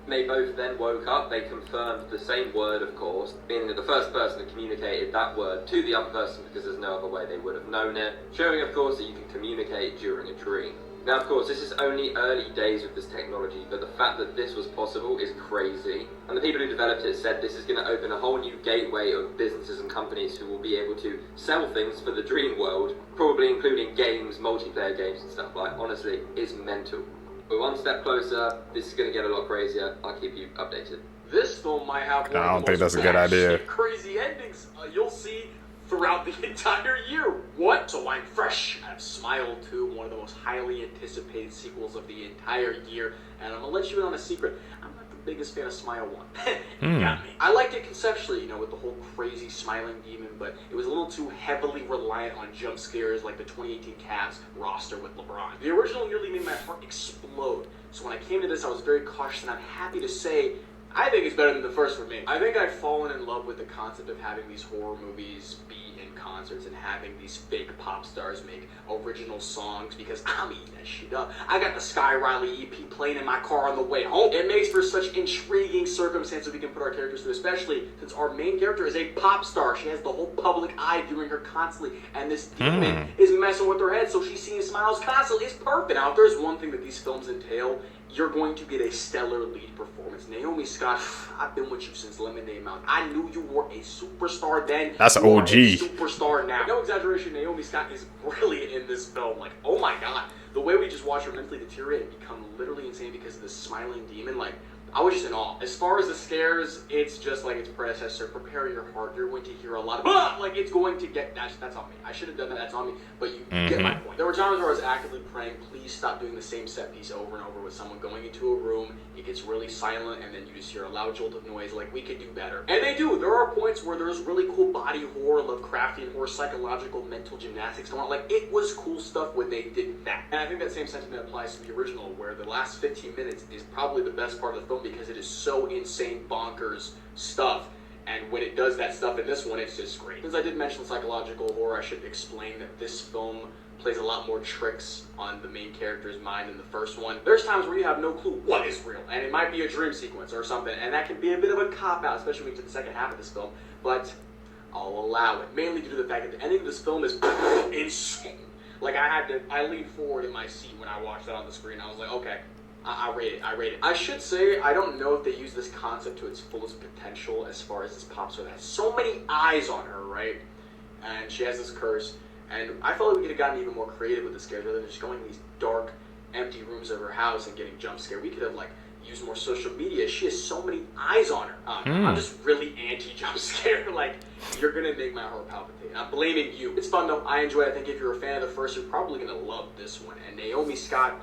They both then woke up, they confirmed the same word, of course, meaning that the first person had communicated that word to the other person because there's no other way they would have known it, showing, of course, that you can communicate during a dream. Now, of course, this is only early days with this technology, but the fact that this was possible is crazy. And the people who developed it said this is going to open a whole new gateway of businesses and companies who will be able to sell things for the dream world, probably including games, multiplayer games and stuff. Like, honestly, it's mental. We're one step closer. This is going to get a lot crazier. I'll keep you updated. This film might have one I don't of the think most that's a good idea. batshit crazy endings you'll see throughout the entire year. What? So I'm fresh out of Smile 2, one of the most highly anticipated sequels of the entire year, and I'm gonna let you in on a secret. I'm not the biggest fan of Smile 1. You got me. I liked it conceptually, you know, with the whole crazy smiling demon, but it was a little too heavily reliant on jump scares like the 2018 Cavs roster with LeBron. The original nearly made my heart explode. So when I came to this, I was very cautious, and I'm happy to say I think it's better than the first for me. I think I've fallen in love with the concept of having these horror movies be in concerts and having these fake pop stars make original songs because I'm eating that shit up. I got the Sky Riley EP playing in my car on the way home. It makes for such intriguing circumstances we can put our characters through, especially since our main character is a pop star. She has the whole public eye viewing her constantly, and this demon is messing with her head, so she's seeing smiles constantly. It's perfect. Now, if there's one thing that these films entail, you're going to get a stellar lead performance. Naomi Scott, I've been with you since Lemonade Mouth. I knew you were a superstar then. That's an You are OG. a superstar now. No exaggeration, Naomi Scott is brilliant in this film. Like, oh my god. The way we just watch her mentally deteriorate and become literally insane because of this smiling demon, like, I was just in awe. As far as the scares, it's just like its predecessor. Prepare your heart. You're going to hear a lot of like it's going to get that's on me. I should have done that. That's on me. But you get my point. There were times where I was actively praying, please stop doing the same set piece over and over with someone going into a room. It gets really silent, and then you just hear a loud jolt of noise. Like, we could do better, and they do. There are points where there's really cool body horror, Lovecraftian horror, psychological, mental gymnastics going on. Like, it was cool stuff when they did that. And I think that same sentiment applies to the original, where the last 15 minutes is probably the best part of the film because it is so insane bonkers stuff, and when it does that stuff in this one, it's just great. Since I did mention psychological horror, I should explain that this film plays a lot more tricks on the main character's mind than the first one. There's times where you have no clue what is real, and it might be a dream sequence or something, and that can be a bit of a cop-out, especially when you get to the second half of this film, but I'll allow it, mainly due to the fact that the ending of this film is insane. Like, I leaned forward in my seat when I watched that on the screen. I was like, okay, I rate it. I should say, I don't know if they use this concept to its fullest potential as far as this pop star that has so many eyes on her, right? And she has this curse, and I felt like we could have gotten even more creative with the scares rather than just going to these dark, empty rooms of her house and getting jump scared. We could have, like, used more social media. She has so many eyes on her. I'm just really anti-jump scare. Like, you're gonna make my heart palpitate. And I'm blaming you. It's fun though. I enjoy it. I think if you're a fan of the first, you're probably gonna love this one. And Naomi Scott,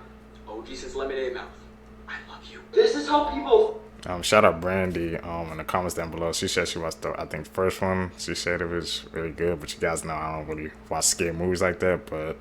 OG since Lemonade Mouth, I love you. This is how people... Shout out Brandy in the comments down below. She said she watched the, I think, the first one. She said it was really good, but you guys know I don't really watch scary movies like that, but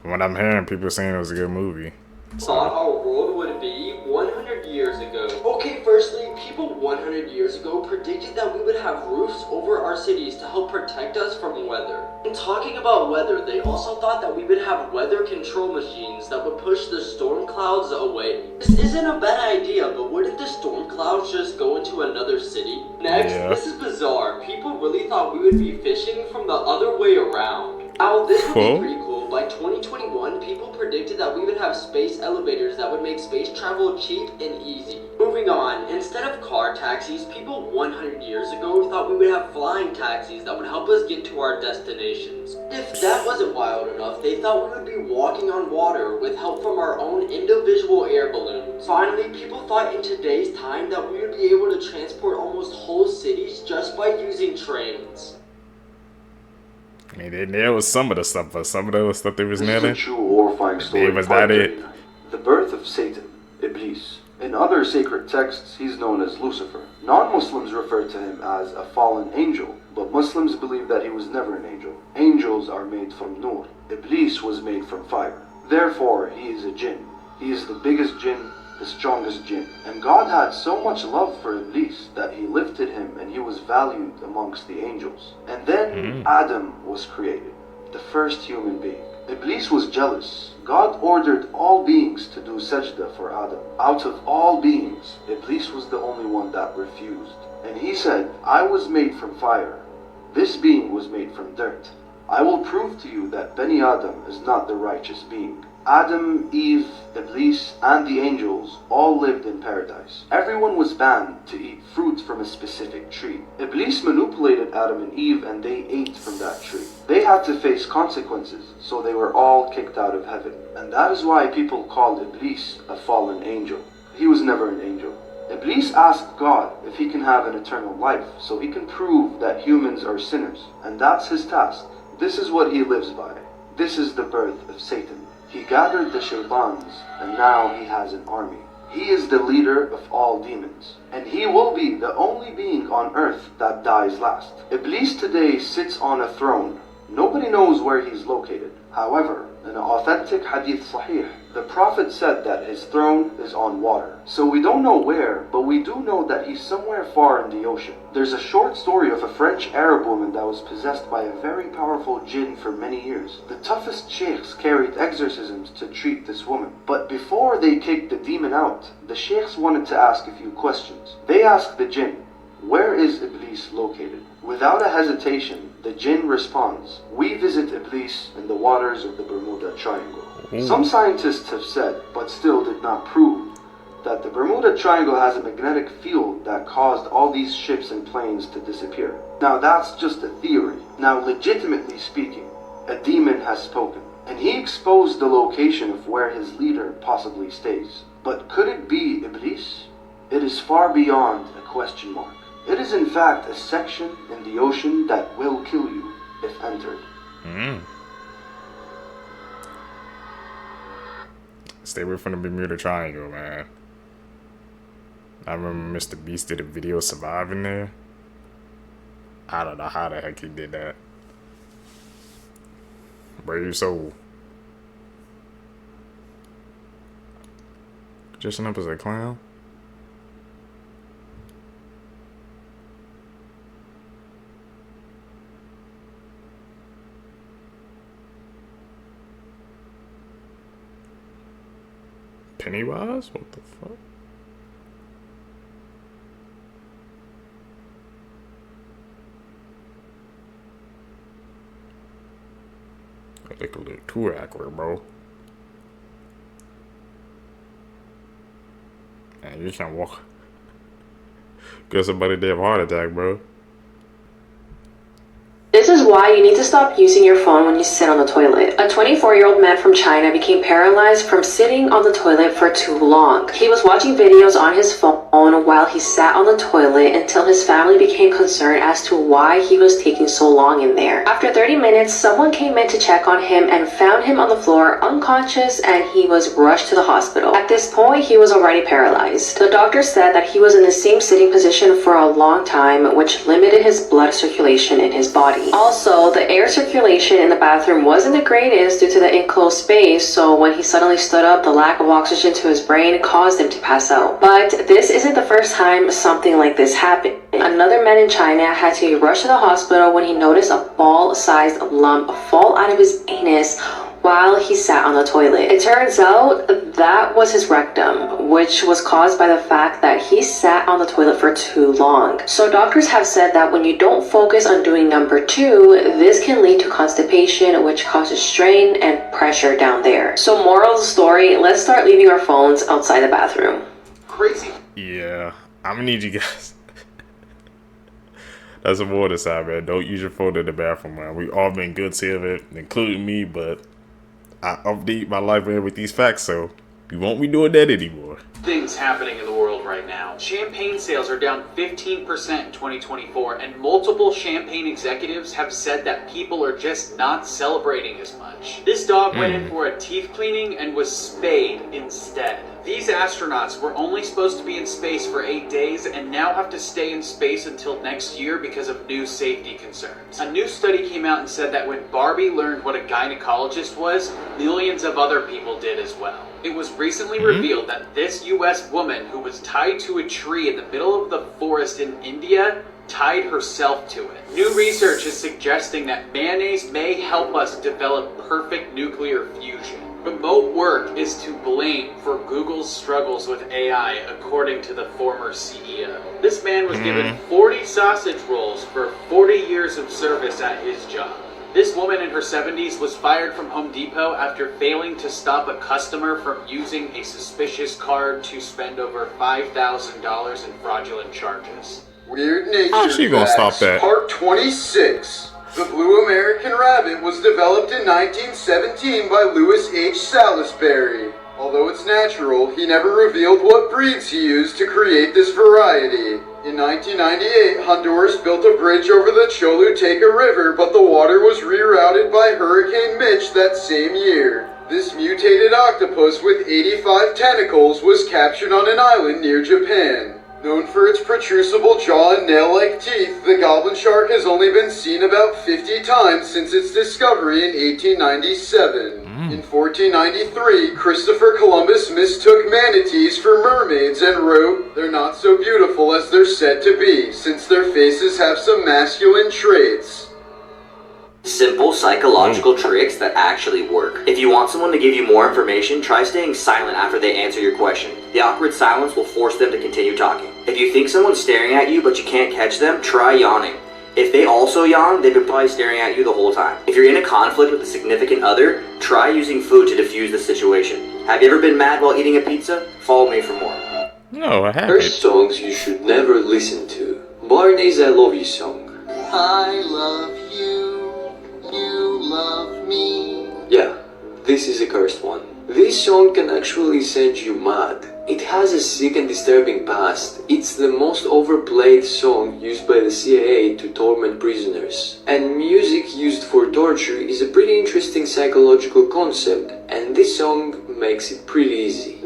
from what I'm hearing, people saying it was a good movie. Thought our world would be 100 years ago. Okay, firstly, people 100 years ago predicted that we would have roofs over our cities to help protect us from weather. And talking about weather, they also thought that we would have weather control machines that would push the storm clouds away. This isn't a bad idea, but wouldn't the storm clouds just go into another city? Next, this is bizarre. People really thought we would be fishing from the other way around. Now, this would be pretty cool. By 2021, people predicted that we would have space elevators that would make space travel cheap and easy. Moving on, instead of car taxis, people 100 years ago thought we would have flying taxis that would help us get to our destinations. If that wasn't wild enough, they thought we would be walking on water with help from our own individual air balloons. Finally, people thought in today's time that we would be able to transport almost whole cities just by using trains. I mean, they nailed some of the stuff, but some of the stuff they was nailing, True horrifying story. was that it. The birth of Satan, Iblis, In other sacred texts, he's known as Lucifer. Non-Muslims refer to him as a fallen angel, but Muslims believe that he was never an angel. Angels are made from nur. Iblis was made from fire. Therefore, he is a jinn. He is the biggest jinn, the strongest jinn. And God had so much love for Iblis that he lifted him and he was valued amongst the angels. And then Adam was created, the first human being. Iblis was jealous. God ordered all beings to do sajda for Adam. Out of all beings, Iblis was the only one that refused. And he said, I was made from fire. This being was made from dirt. I will prove to you that Bani Adam is not the righteous being. Adam, Eve, Iblis, and the angels all lived in paradise. Everyone was banned to eat fruit from a specific tree. Iblis manipulated Adam and Eve and they ate from that tree. They had to face consequences, so they were all kicked out of heaven. And that is why people call Iblis a fallen angel. He was never an angel. Iblis asked God if he can have an eternal life, so he can prove that humans are sinners. And that's his task. This is what he lives by. This is the birth of Satan. He gathered the shaitans, and now he has an army. He is the leader of all demons, and he will be the only being on earth that dies last. Iblis today sits on a throne. Nobody knows where he's located. However, in an authentic hadith sahih, the Prophet said that his throne is on water. So we don't know where, but we do know that he's somewhere far in the ocean. There's a short story of a French Arab woman that was possessed by a very powerful jinn for many years. The toughest sheikhs carried exorcisms to treat this woman. But before they kicked the demon out, the sheikhs wanted to ask a few questions. They asked the jinn, where is Iblis located? Without a hesitation, the jinn responds, we visit Iblis in the waters of the Bermuda Triangle. Some scientists have said, but still did not prove, that the Bermuda Triangle has a magnetic field that caused all these ships and planes to disappear. Now that's just a theory. Now legitimately speaking, a demon has spoken, and he exposed the location of where his leader possibly stays. But could it be Iblis? It is far beyond a question mark. It is in fact a section in the ocean that will kill you if entered. Stay away from the Bermuda Triangle, man. I remember Mr. Beast did a video surviving there. I don't know how the heck he did that. Brave soul. Dressing up as a clown. Pennywise? What the fuck? I think a little too accurate, bro. Man, you can't walk. Get somebody to have a heart attack, bro. This is why you need to stop using your phone when you sit on the toilet. A 24-year-old man from China became paralyzed from sitting on the toilet for too long. He was watching videos on his phone while he sat on the toilet until his family became concerned as to why he was taking so long in there. After 30 minutes, someone came in to check on him and found him on the floor unconscious, and he was rushed to the hospital. At this point, he was already paralyzed. The doctor said that he was in the same sitting position for a long time, which limited his blood circulation in his body. Also, the air circulation in the bathroom wasn't the greatest due to the enclosed space, so when he suddenly stood up, the lack of oxygen to his brain caused him to pass out. But this isn't the first time something like this happened. Another man in China had to be rushed to the hospital when he noticed a ball-sized lump fall out of his anus while he sat on the toilet. It turns out that was his rectum, which was caused by the fact that he sat on the toilet for too long. So doctors have said that when you don't focus on doing number 2, this can lead to constipation, which causes strain and pressure down there. So moral of the story, let's start leaving our phones outside the bathroom. Crazy. Yeah, I'm gonna need you guys. That's a warning sign, man. Don't use your phone in the bathroom, man. We all been good to it, including me, but I update my life with these facts, so we won't be doing that anymore. things happening in the world right now. Champagne sales are down 15% in 2024, and multiple champagne executives have said that people are just not celebrating as much. This dog went in for a teeth cleaning and was spayed instead. These astronauts were only supposed to be in space for 8 days and now have to stay in space until next year because of new safety concerns. A new study came out and said that when Barbie learned what a gynecologist was, millions of other people did as well. It was recently revealed that this US woman who was tied to a tree in the middle of the forest in India tied herself to it. New research is suggesting that mayonnaise may help us develop perfect nuclear fusion. Remote work is to blame for Google's struggles with AI, according to the former CEO. This man was given 40 sausage rolls for 40 years of service at his job. This woman in her 70s was fired from Home Depot after failing to stop a customer from using a suspicious card to spend over $5,000 in fraudulent charges. Weird Nature How's she gonna stop Facts, that? Part 26. The Blue American Rabbit was developed in 1917 by Louis H. Salisbury. Although it's natural, he never revealed what breeds he used to create this variety. In 1998, Honduras built a bridge over the Choluteca River, but the water was rerouted by Hurricane Mitch that same year. This mutated octopus with 85 tentacles was captured on an island near Japan. Known for its protrusible jaw and nail-like teeth, the goblin shark has only been seen about 50 times since its discovery in 1897. In 1493, Christopher Columbus mistook manatees for mermaids and wrote, "They're not so beautiful as they're said to be, since their faces have some masculine traits." Simple psychological tricks that actually work. If you want someone to give you more information, try staying silent after they answer your question. The awkward silence will force them to continue talking. If you think someone's staring at you but you can't catch them, try yawning. If they also yawn, they've been probably staring at you the whole time. If you're in a conflict with a significant other, try using food to diffuse the situation. Have you ever been mad while eating a pizza? Follow me for more. No, I haven't. First songs you should never listen to. Barney's I Love You song. I love you, you love me. Yeah, this is a cursed one. This song can actually send you mad. It has a sick and disturbing past. It's the most overplayed song used by the CIA to torment prisoners. And music used for torture is a pretty interesting psychological concept, and this song makes it pretty easy.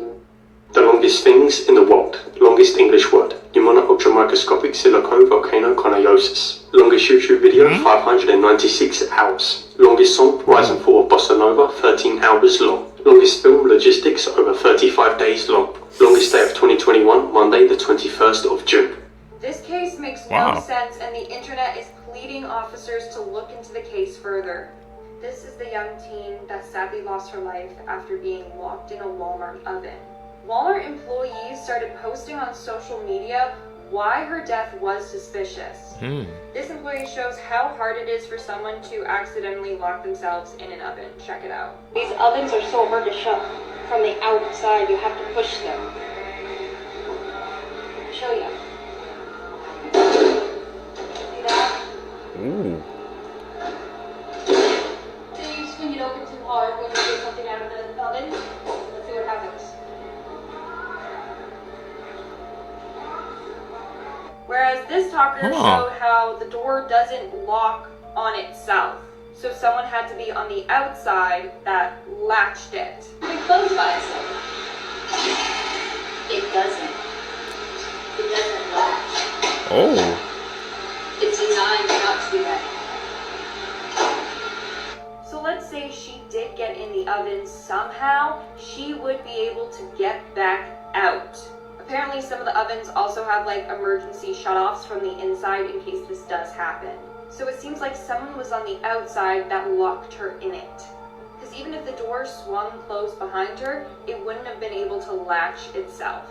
The longest things in the world. Longest English word. Pneumona ultramicroscopic silico-volcanoconiosis. Longest YouTube video, 596 hours. Longest song, Rise and Fall of Bossa Nova, 13 hours long. Longest film, Logistics, over 35 days long. Longest day of 2021, Monday the 21st of June. This case makes no sense, and the internet is pleading officers to look into the case further. This is the young teen that sadly lost her life after being locked in a Walmart oven. Walmart employees started posting on social media why her death was suspicious. This employee shows how hard it is for someone to accidentally lock themselves in an oven. Check it out. These ovens are so hard to shut. From the outside, you have to push them. I'll show you. See that? Ooh. So you swing it open too hard when you get something out of the oven. Let's see what happens. Whereas this talker showed how the door doesn't lock on itself. So someone had to be on the outside that latched it. It closed by itself. It doesn't. It doesn't latch. Oh. It's designed not to do that. So let's say she did get in the oven somehow, she would be able to get back out. Apparently some of the ovens also have like emergency shutoffs from the inside in case this does happen. So it seems like someone was on the outside that locked her in it. Because even if the door swung closed behind her, it wouldn't have been able to latch itself.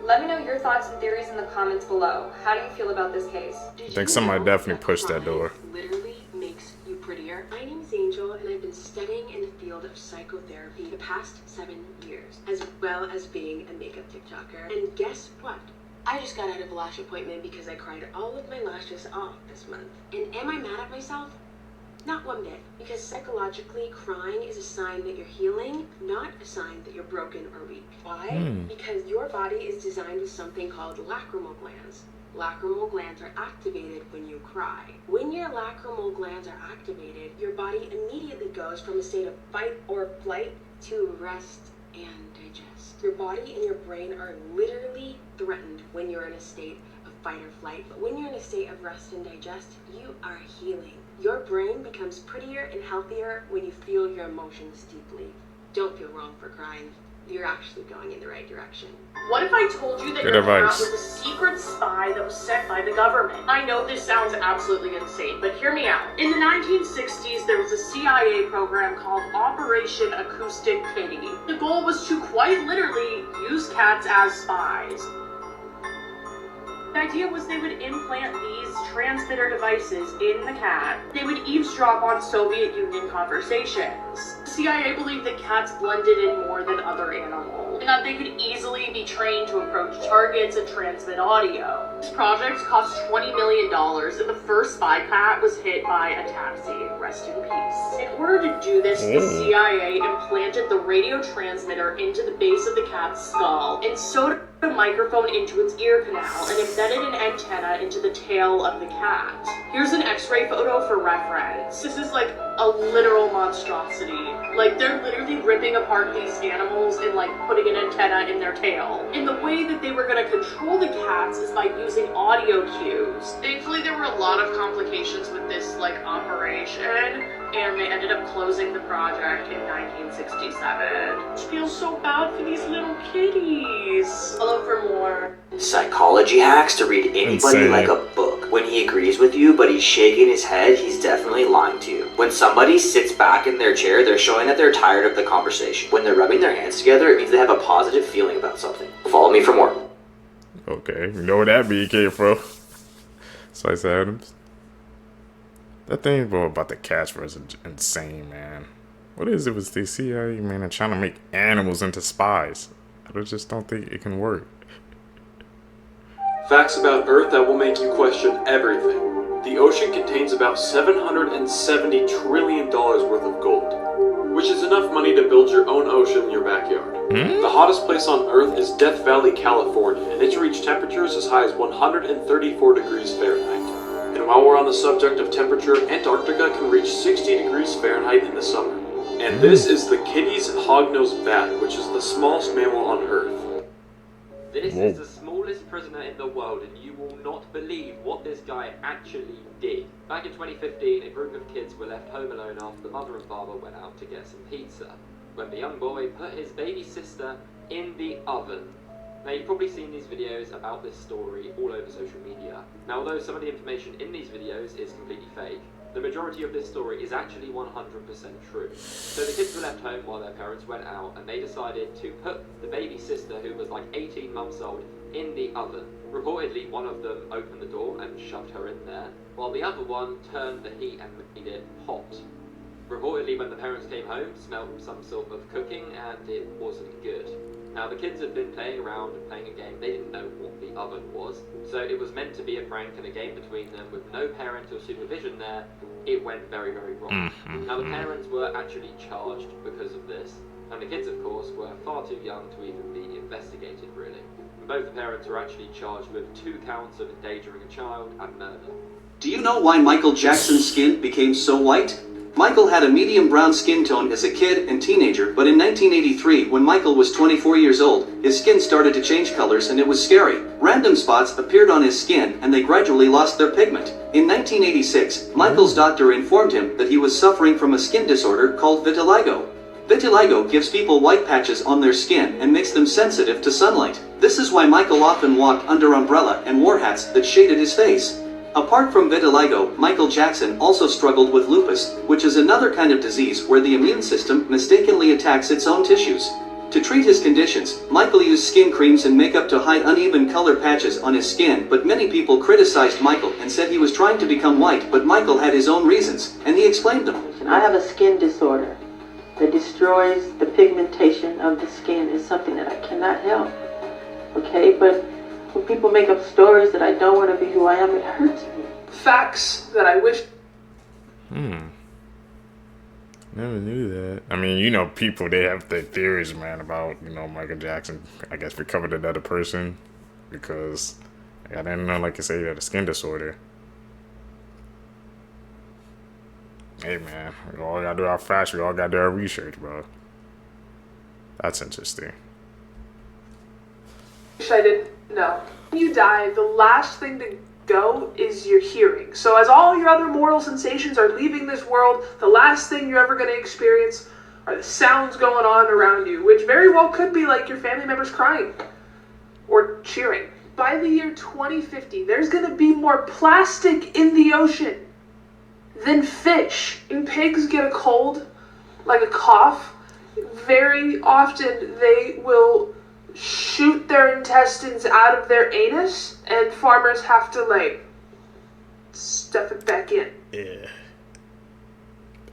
Let me know your thoughts and theories in the comments below. How do you feel about this case? I think somebody definitely pushed that door. Literally makes you prettier. My name is Angel, and I've been studying in the field of psychotherapy the past 7 years, as well as being a makeup TikToker. And guess what? I just got out of a lash appointment because I cried all of my lashes off this month. And am I mad at myself? Not one bit. Because psychologically, crying is a sign that you're healing, not a sign that you're broken or weak. Why? Because your body is designed with something called lacrimal glands. Lacrimal glands are activated when you cry. When your lacrimal glands are activated, your body immediately goes from a state of fight or flight to rest and digest. Your body and your brain are literally threatened when you're in a state of fight or flight. But when you're in a state of rest and digest, you are healing. Your brain becomes prettier and healthier when you feel your emotions deeply. Don't feel wrong for crying. You're actually going in the right direction. What if I told you that Good your cat advice. was a secret spy that was sent by the government? I know this sounds absolutely insane, but hear me out. In the 1960s, there was a CIA program called Operation Acoustic Kitty. The goal was to quite literally use cats as spies. The idea was they would implant these transmitter devices in the cat. They would eavesdrop on Soviet Union conversations. The CIA believed that cats blended in more than other animals, and that they could easily be trained to approach targets and transmit audio. This project cost $20 million, and the first spy cat was hit by a taxi. Rest in peace. In order to do this, the CIA implanted the radio transmitter into the base of the cat's skull and sewed a microphone into its ear canal and embedded an antenna into the tail of the cat. Here's an x-ray photo for reference. This is like a literal monstrosity. Like, they're literally ripping apart these animals and like putting an antenna in their tail. And the way that they were gonna control the cats is by using audio cues. Thankfully, there were a lot of complications with this like operation, and they ended up closing the project in 1967. It feels so bad for these little kitties. Hello for more. Psychology hacks to read anybody Insane. like a book. When he agrees with you, but he's shaking his head, he's definitely lying to you. When somebody sits back in their chair, they're showing that they're tired of the conversation. When they're rubbing their hands together, it means they have a positive feeling about something. Follow me for more. Okay, you know where that be came from. Slice Adams. That thing bro, about the cats was insane, man. What is it with the CIA, man, and trying to make animals into spies? I just don't think it can work. Facts about Earth that will make you question everything. The ocean contains about $770 trillion worth of gold, which is enough money to build your own ocean in your backyard. The hottest place on Earth is Death Valley, California, and it's reached temperatures as high as 134 degrees Fahrenheit. And while we're on the subject of temperature, Antarctica can reach 60 degrees Fahrenheit in the summer. And this is the Kitty's hognose bat, which is the smallest mammal on Earth. This is the smallest prisoner in the world, and you will not believe what this guy actually did. Back in 2015, a group of kids were left home alone after the mother and father went out to get some pizza, when the young boy put his baby sister in the oven. Now, you've probably seen these videos about this story all over social media. Now, although some of the information in these videos is completely fake, the majority of this story is actually 100% true. So the kids were left home while their parents went out, and they decided to put the baby sister, who was like 18 months old, in the oven. Reportedly, one of them opened the door and shoved her in there, while the other one turned the heat and made it hot. Reportedly, when the parents came home, smelled some sort of cooking, and it wasn't good. Now, the kids had been playing around and playing a game. They didn't know what the oven was, so it was meant to be a prank and a game between them with no parental supervision there. It went very, very wrong. Now, the parents were actually charged because of this, and the kids, of course, were far too young to even be investigated, really. And both the parents were actually charged with 2 counts of endangering a child and murder. Do you know why Michael Jackson's skin became so white? Michael had a medium brown skin tone as a kid and teenager, but in 1983, when Michael was 24 years old, his skin started to change colors and it was scary. Random spots appeared on his skin and they gradually lost their pigment. In 1986, Michael's doctor informed him that he was suffering from a skin disorder called vitiligo. Vitiligo gives people white patches on their skin and makes them sensitive to sunlight. This is why Michael often walked under umbrella and wore hats that shaded his face. Apart from vitiligo, Michael Jackson also struggled with lupus, which is another kind of disease where the immune system mistakenly attacks its own tissues. To treat his conditions, Michael used skin creams and makeup to hide uneven color patches on his skin, but many people criticized Michael and said he was trying to become white, but Michael had his own reasons, and he explained them. I have a skin disorder that destroys the pigmentation of the skin. It's something that I cannot help, okay? But when people make up stories that I don't want to be who I am, it hurts me. Facts that I wish. Never knew that. I mean, you know, people, they have their theories, man, about, you know, Michael Jackson, I guess, recovered another person because I didn't know, like I say, he had a skin disorder. Hey, man, we all gotta do our facts. We all gotta do our research, bro. That's interesting. I didn't know. When you die, the last thing to go is your hearing. So as all your other mortal sensations are leaving this world, the last thing you're ever going to experience are the sounds going on around you, which very well could be like your family members crying or cheering. By the year 2050, there's going to be more plastic in the ocean than fish. When pigs get a cold, like a cough, very often they will shoot their intestines out of their anus, and farmers have to, like, stuff it back in. Yeah.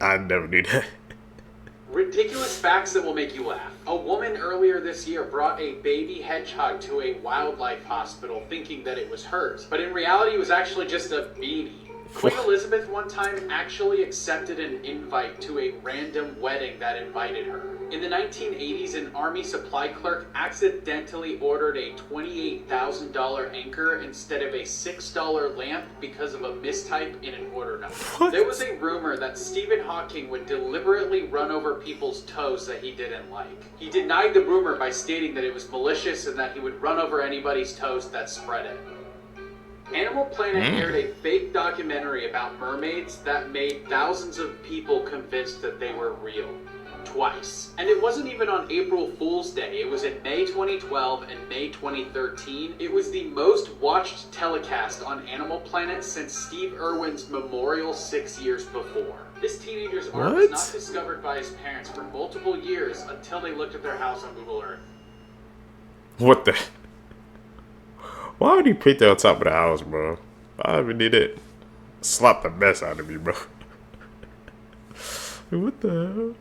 I never knew that. Ridiculous facts that will make you laugh. A woman earlier this year brought a baby hedgehog to a wildlife hospital thinking that it was hers, but in reality it was actually just a baby. Queen Elizabeth one time actually accepted an invite to a random wedding that invited her. In the 1980s, an army supply clerk accidentally ordered a $28,000 anchor instead of a $6 lamp because of a mistype in an order number. What? There was a rumor that Stephen Hawking would deliberately run over people's toes that he didn't like. He denied the rumor by stating that it was malicious and that he would run over anybody's toes that spread it. Animal Planet aired a fake documentary about mermaids that made thousands of people convinced that they were real. Twice. And it wasn't even on April Fool's Day. It was in May 2012 and May 2013. It was the most watched telecast on Animal Planet since Steve Irwin's memorial 6 years before. This teenager's art was not discovered by his parents for multiple years until they looked at their house on Google Earth. What the? Why would he put that on top of the house, bro? I even did it. Slap the mess out of me, bro. What the hell?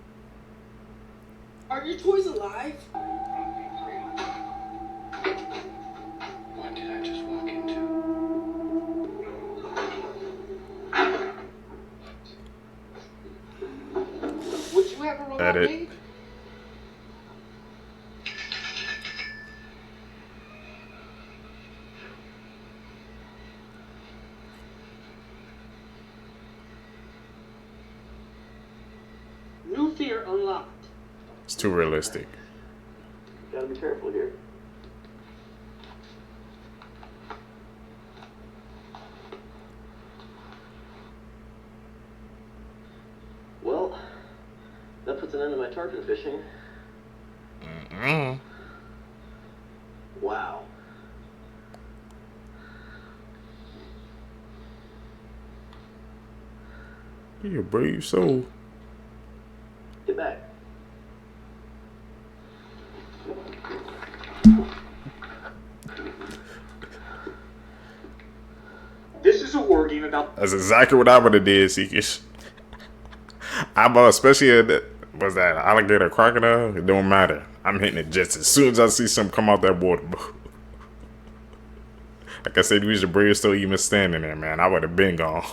Are your toys alive? What did I just walk into? Would you ever roll Edit. me? New fear unlocked. It's too realistic. Gotta be careful here. Well, that puts an end to my tarpon fishing. Wow. You're a brave soul. Get back. This is a war game about... That's exactly what I would have did, Seekers. I'm especially was that alligator crocodile? It don't matter. I'm hitting it just as soon as I see something come out that water. Like I said, he was the bravest still even standing there, man. I would have been gone.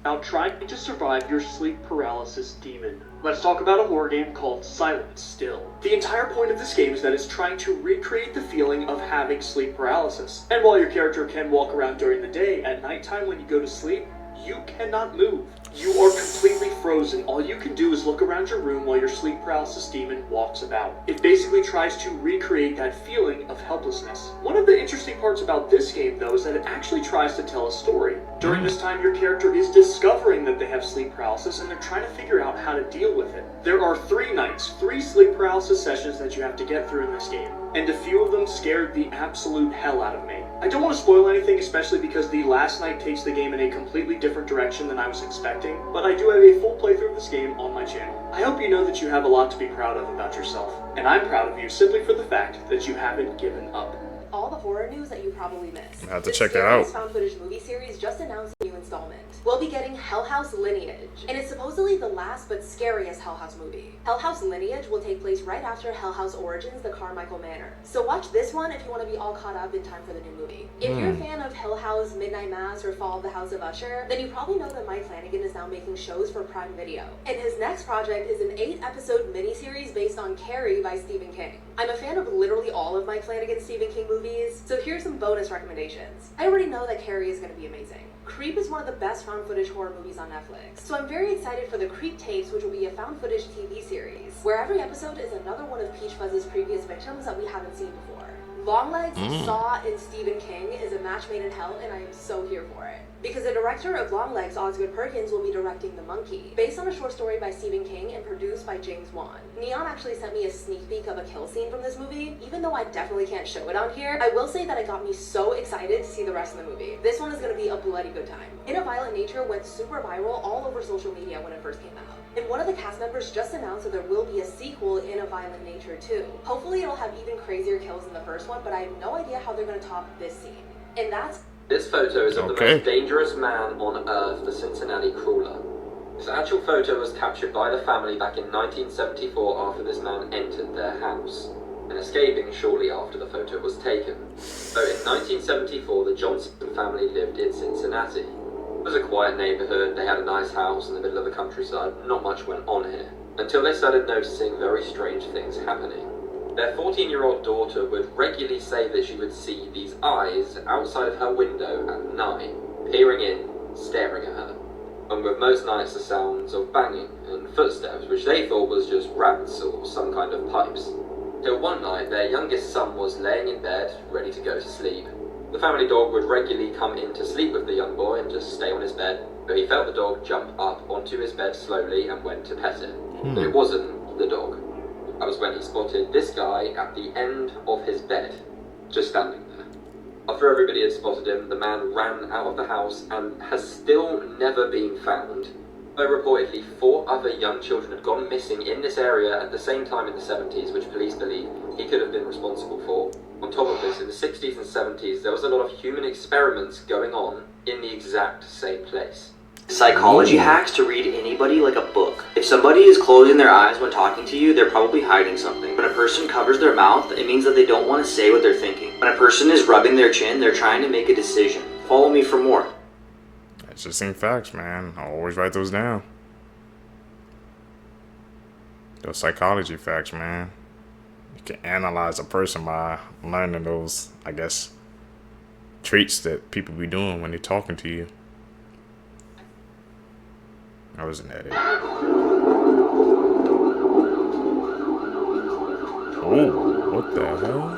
about trying to survive your sleep paralysis demon. Let's talk about a horror game called Silent Still. The entire point of this game is that it's trying to recreate the feeling of having sleep paralysis. And while your character can walk around during the day, at nighttime when you go to sleep, you cannot move. You are completely frozen. All you can do is look around your room while your sleep paralysis demon walks about. It basically tries to recreate that feeling of helplessness. One of the interesting parts about this game, though, is that it actually tries to tell a story. During this time, your character is discovering that they have sleep paralysis, and they're trying to figure out how to deal with it. There are 3 nights, 3 sleep paralysis sessions that you have to get through in this game, and a few of them scared the absolute hell out of me. I don't want to spoil anything, especially because the last night takes the game in a completely different direction than I was expecting, but I do have a full playthrough of this game on my channel. I hope you know that you have a lot to be proud of about yourself, and I'm proud of you simply for the fact that you haven't given up. All the horror news that you probably missed. I have to check that out. This found footage movie series just announced new installment. We'll be getting Hell House Lineage, and it's supposedly the last but scariest Hell House movie. Hell House Lineage will take place right after Hell House Origins, the Carmichael Manor. So watch this one if you want to be all caught up in time for the new movie. If you're a fan of Hell House, Midnight Mass, or Fall of the House of Usher, then you probably know that Mike Flanagan is now making shows for Prime Video. And his next project is an 8-episode miniseries based on Carrie by Stephen King. I'm a fan of literally all of Mike Flanagan's Stephen King movies, so here's some bonus recommendations. I already know that Carrie is going to be amazing. Creep is one of the best found footage horror movies on Netflix, so I'm very excited for the Creep Tapes, which will be a found footage TV series, where every episode is another one of Peach Fuzz's previous victims that we haven't seen before. Longlegs, Saw, and Stephen King is a match made in hell, and I am so here for it. Because the director of Longlegs, Osgood Perkins, will be directing The Monkey, based on a short story by Stephen King and produced by James Wan. Neon actually sent me a sneak peek of a kill scene from this movie. Even though I definitely can't show it on here, I will say that it got me so excited to see the rest of the movie. This one is going to be a bloody good time. In a Violent Nature went super viral all over social media when it first came out. And one of the cast members just announced that there will be a sequel in A Violent Nature too. Hopefully it'll have even crazier kills than the first one, but I have no idea how they're going to top this scene. And that's... This photo is of the most dangerous man on Earth, the Cincinnati Crawler. This actual photo was captured by the family back in 1974 after this man entered their house, and escaping shortly after the photo was taken. So in 1974, the Johnson family lived in Cincinnati. It was a quiet neighborhood, they had a nice house in the middle of the countryside, not much went on here, until they started noticing very strange things happening. Their 14-year-old daughter would regularly say that she would see these eyes outside of her window at night, peering in, staring at her. And with most nights the sounds of banging and footsteps, which they thought was just rats or some kind of pipes. Till one night, their youngest son was laying in bed, ready to go to sleep. The family dog would regularly come in to sleep with the young boy and just stay on his bed, but he felt the dog jump up onto his bed slowly and went to pet it. But it wasn't the dog. That was when he spotted this guy at the end of his bed, just standing there. After everybody had spotted him, the man ran out of the house and has still never been found. Though reportedly 4 other young children had gone missing in this area at the same time in the 70s, which police believe he could have been responsible for. On top of this, in the 60s and 70s, there was a lot of human experiments going on in the exact same place. Psychology hacks to read anybody like a book. If somebody is closing their eyes when talking to you, they're probably hiding something. When a person covers their mouth, it means that they don't want to say what they're thinking. When a person is rubbing their chin, they're trying to make a decision. Follow me for more. That's just ain't facts, man. I always write those down. Those psychology facts, man. You can analyze a person by learning those, I guess, traits that people be doing when they're talking to you. I wasn't that it. Oh, what the hell?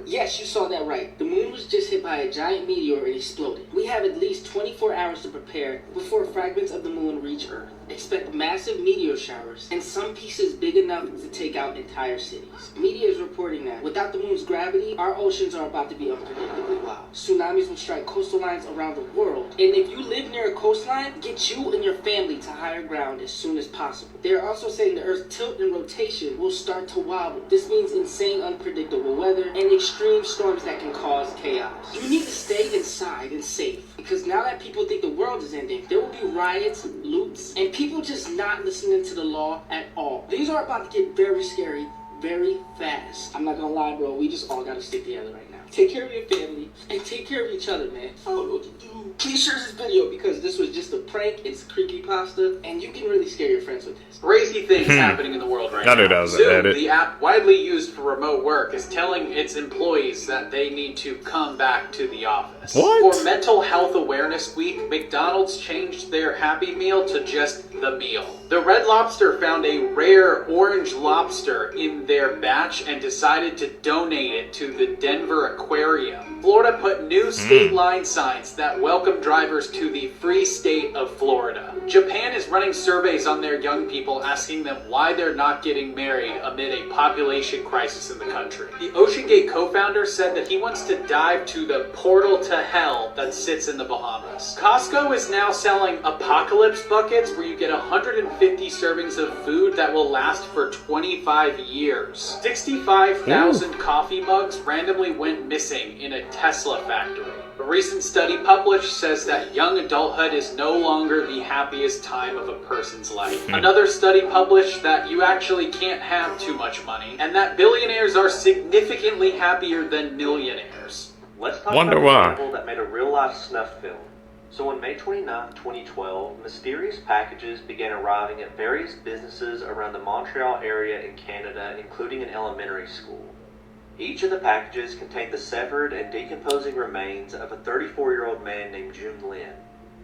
Yes, you saw that right. The moon was just hit by a giant meteor and exploded. We have at least 24 hours to prepare before fragments of the moon reach Earth. Expect massive meteor showers and some pieces big enough to take out entire cities. Media is reporting that without the moon's gravity, our oceans are about to be unpredictably wild. Tsunamis will strike coastal lines around the world, and if you live near a coastline, get you and your family to higher ground as soon as possible. They are also saying the Earth's tilt and rotation will start to wobble. This means insane, unpredictable weather and extreme storms that can cause chaos. You need to stay inside and safe, because now that people think the world is ending, there will be riots, loots, and people just not listening to the law at all. Things are about to get very scary very fast. I'm not gonna lie, bro, we just all gotta stick together right now. Take care of your family and take care of each other, man. I don't know what to do. Please share this video because this was just a prank. It's creepypasta, and you can really scare your friends with this. Crazy things happening in the world right now. Zoom, the app widely used for remote work, is telling its employees that they need to come back to the office. What? For Mental Health Awareness Week, McDonald's changed their Happy Meal to just the meal. The Red Lobster found a rare orange lobster in their batch and decided to donate it to the Denver Aquarium. Florida put new state line signs that welcome drivers to the free state of Florida. Japan is running surveys on their young people asking them why they're not getting married amid a population crisis in the country. The OceanGate co-founder said that he wants to dive to the portal to hell that sits in the Bahamas. Costco is now selling apocalypse buckets where you get 150 servings of food that will last for 25 years. 65,000 coffee mugs randomly went missing in a Tesla factory. A recent study published says that young adulthood is no longer the happiest time of a person's life. Another study published that you actually can't have too much money, and that billionaires are significantly happier than millionaires. Let's talk Wonder about why. the cannibal that made a real-life snuff film. So on May 29, 2012, mysterious packages began arriving at various businesses around the Montreal area in Canada, including an elementary school. Each of the packages contained the severed and decomposing remains of a 34-year-old man named June Lin.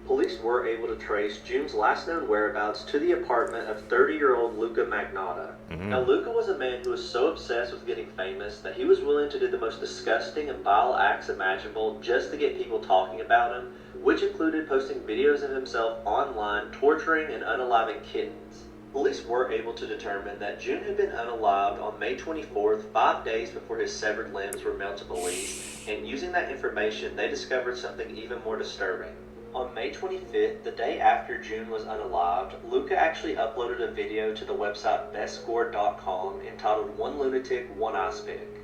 Police were able to trace June's last known whereabouts to the apartment of 30-year-old Luka Magnotta. Now, Luka was a man who was so obsessed with getting famous that he was willing to do the most disgusting and vile acts imaginable just to get people talking about him, which included posting videos of himself online torturing and unaliving kittens. Police were able to determine that June had been unalived on May 24th, 5 days before his severed limbs were mailed to police, and using that information, they discovered something even more disturbing. On May 25th, the day after June was unalived, Luka actually uploaded a video to the website bestscore.com entitled One Lunatic, One Ice Pick.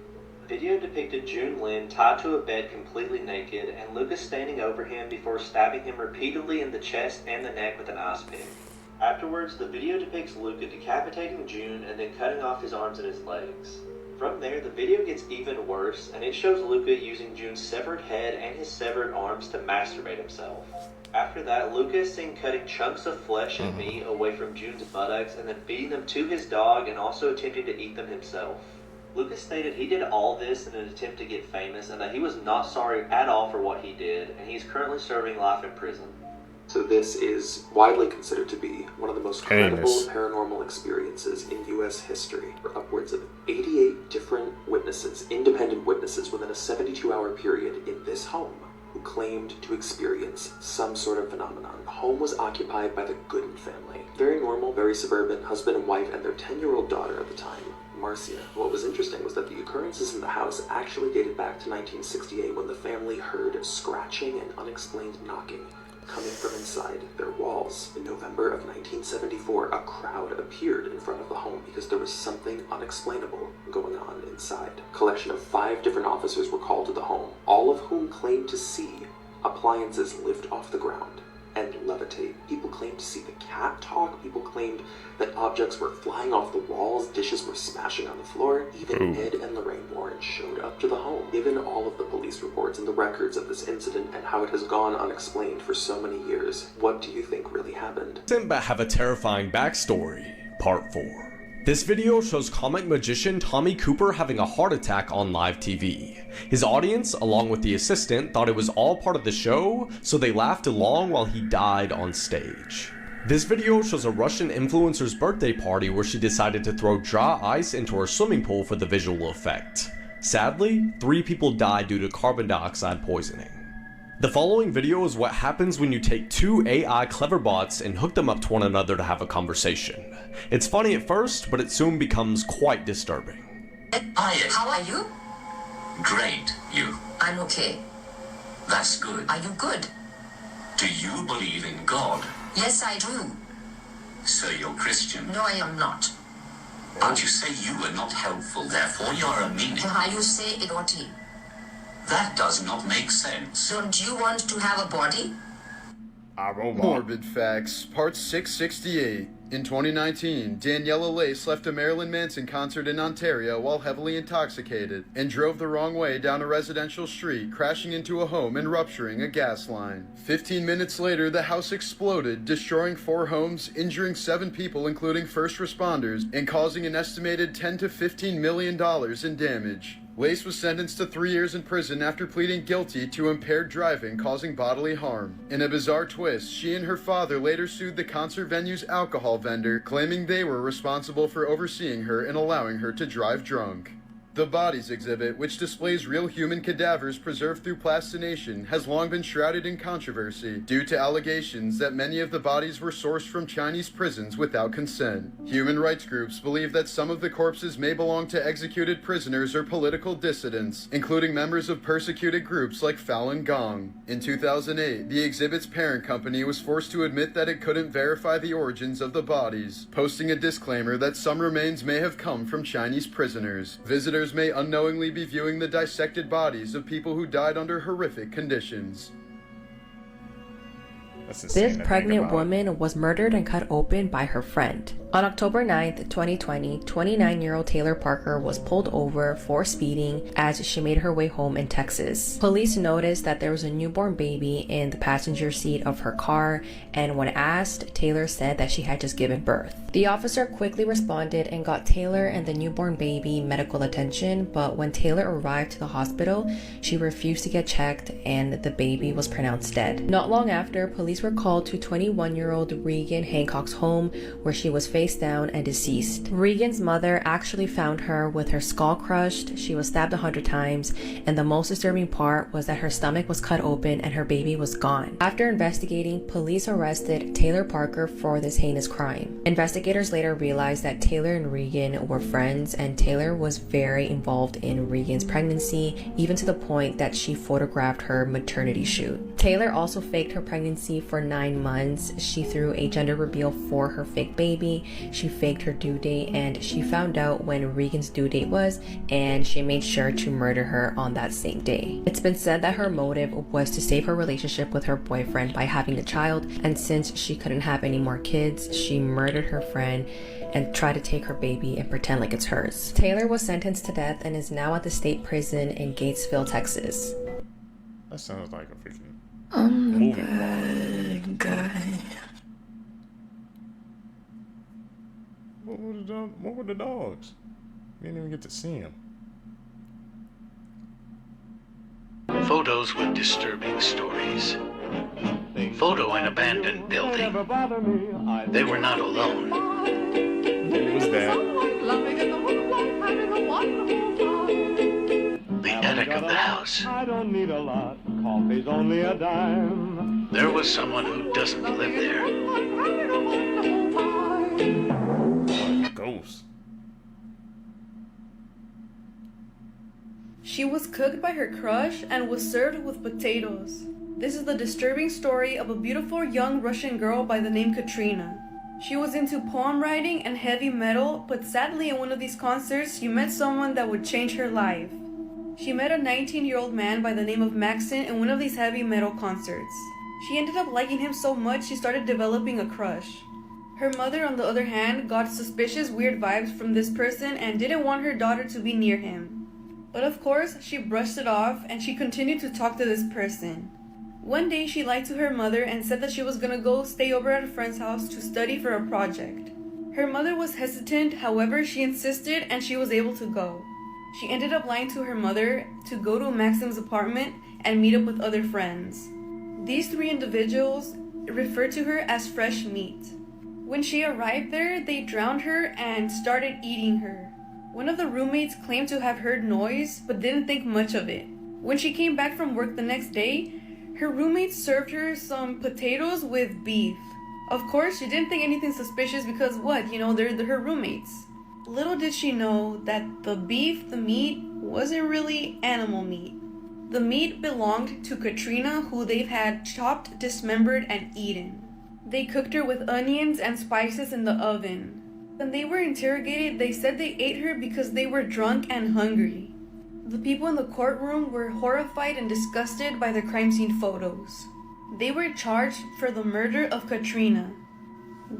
The video depicted June Lin tied to a bed completely naked, and Luka standing over him before stabbing him repeatedly in the chest and the neck with an ice pick. Afterwards, the video depicts Luka decapitating June and then cutting off his arms and his legs. From there, the video gets even worse, and it shows Luka using June's severed head and his severed arms to masturbate himself. After that, Luka is seen cutting chunks of flesh and meat away from June's buttocks and then feeding them to his dog and also attempting to eat them himself. Luka stated he did all this in an attempt to get famous and that he was not sorry at all for what he did, and he's currently serving life in prison. So this is widely considered to be one of the most credible Heinous. paranormal experiences in U.S. history. For upwards of 88 different witnesses, independent witnesses, within a 72-hour period in this home, who claimed to experience some sort of phenomenon. The home was occupied by the Gooden family. Very normal, very suburban, husband and wife, and their 10-year-old daughter at the time, Marcia. What was interesting was that the occurrences in the house actually dated back to 1968, when the family heard scratching and unexplained knocking coming from inside their walls. In November of 1974, a crowd appeared in front of the home because there was something unexplainable going on inside. A collection of 5 different officers were called to the home, all of whom claimed to see appliances lift off the ground and levitate. People claimed to see the cat talk. People claimed that objects were flying off the walls, dishes were smashing on the floor. Even Ed and Lorraine Warren showed up to the home. Given all of the police reports and the records of this incident and how it has gone unexplained for so many years, what do you think really happened? But have a terrifying backstory, part 4. This video shows comic magician Tommy Cooper having a heart attack on live TV. His audience, along with the assistant, thought it was all part of the show, so they laughed along while he died on stage. This video shows a Russian influencer's birthday party where she decided to throw dry ice into her swimming pool for the visual effect. Sadly, 3 people died due to carbon dioxide poisoning. The following video is what happens when you take 2 AI clever bots and hook them up to one another to have a conversation. It's funny at first, but it soon becomes quite disturbing. Hi, how are you? Great, you? I'm okay. That's good. Are you good? Do you believe in God? Yes, I do. So you're Christian? No, I am not. But you say you are not helpful, therefore you're a meanie. How you say idioty? That does not make sense. Don't you want to have a body? Morbid Facts, Part 668. In 2019, Daniela Lace left a Marilyn Manson concert in Ontario while heavily intoxicated and drove the wrong way down a residential street, crashing into a home and rupturing a gas line. 15 minutes later, the house exploded, destroying 4 homes, injuring 7 people including first responders, and causing an estimated $10 to $15 million in damage. Lace was sentenced to 3 years in prison after pleading guilty to impaired driving causing bodily harm. In a bizarre twist, she and her father later sued the concert venue's alcohol vendor, claiming they were responsible for overseeing her and allowing her to drive drunk. The Bodies exhibit, which displays real human cadavers preserved through plastination, has long been shrouded in controversy due to allegations that many of the bodies were sourced from Chinese prisons without consent. Human rights groups believe that some of the corpses may belong to executed prisoners or political dissidents, including members of persecuted groups like Falun Gong. In 2008, the exhibit's parent company was forced to admit that it couldn't verify the origins of the bodies, posting a disclaimer that some remains may have come from Chinese prisoners. Visitors others may unknowingly be viewing the dissected bodies of people who died under horrific conditions. This pregnant woman was murdered and cut open by her friend. On October 9th, 2020, 29-year-old Taylor Parker was pulled over for speeding as she made her way home in Texas. Police noticed that there was a newborn baby in the passenger seat of her car, and when asked, Taylor said that she had just given birth. The officer quickly responded and got Taylor and the newborn baby medical attention, but when Taylor arrived to the hospital, she refused to get checked and the baby was pronounced dead. Not long after, police were called to 21-year-old Regan Hancock's home where she was face down and deceased. Regan's mother actually found her with her skull crushed, she was stabbed 100 times, and the most disturbing part was that her stomach was cut open and her baby was gone. After investigating, police arrested Taylor Parker for this heinous crime. Investigators later realized that Taylor and Regan were friends, and Taylor was very involved in Regan's pregnancy, even to the point that she photographed her maternity shoot. Taylor also faked her pregnancy for 9 months. She threw a gender reveal for her fake baby, she faked her due date, and she found out when Regan's due date was, and she made sure to murder her on that same day. It's been said that her motive was to save her relationship with her boyfriend by having a child, and since she couldn't have any more kids, she murdered her friend and tried to take her baby and pretend like it's hers. Taylor was sentenced to death and is now at the state prison in Gatesville, Texas. That sounds like a freaking movie. Bad guy. What were the dogs? We didn't even get to see them. Photos with disturbing stories. Photo in abandoned building. They were not alone. Who was that? The attic of the house. I don't need a lot. Coffee's only a dime. There was someone who doesn't live there. Ghost. She was cooked by her crush and was served with potatoes. This is the disturbing story of a beautiful young Russian girl by the name Katrina. She was into poem writing and heavy metal, but sadly in one of these concerts, she met someone that would change her life. She met a 19-year-old man by the name of Maxon in one of these heavy metal concerts. She ended up liking him so much she started developing a crush. Her mother, on the other hand, got suspicious weird vibes from this person and didn't want her daughter to be near him. But of course, she brushed it off and she continued to talk to this person. One day she lied to her mother and said that she was gonna go stay over at a friend's house to study for a project. Her mother was hesitant, however she insisted and she was able to go. She ended up lying to her mother to go to Maxim's apartment and meet up with other friends. These three individuals referred to her as fresh meat. When she arrived there, they drowned her and started eating her. One of the roommates claimed to have heard noise, but didn't think much of it. When she came back from work the next day, her roommates served her some potatoes with beef. Of course, she didn't think anything suspicious because they're her roommates. Little did she know that the meat, wasn't really animal meat. The meat belonged to Katrina, who they've had chopped, dismembered, and eaten. They cooked her with onions and spices in the oven. When they were interrogated, they said they ate her because they were drunk and hungry. The people in the courtroom were horrified and disgusted by the crime scene photos. They were charged for the murder of Katrina.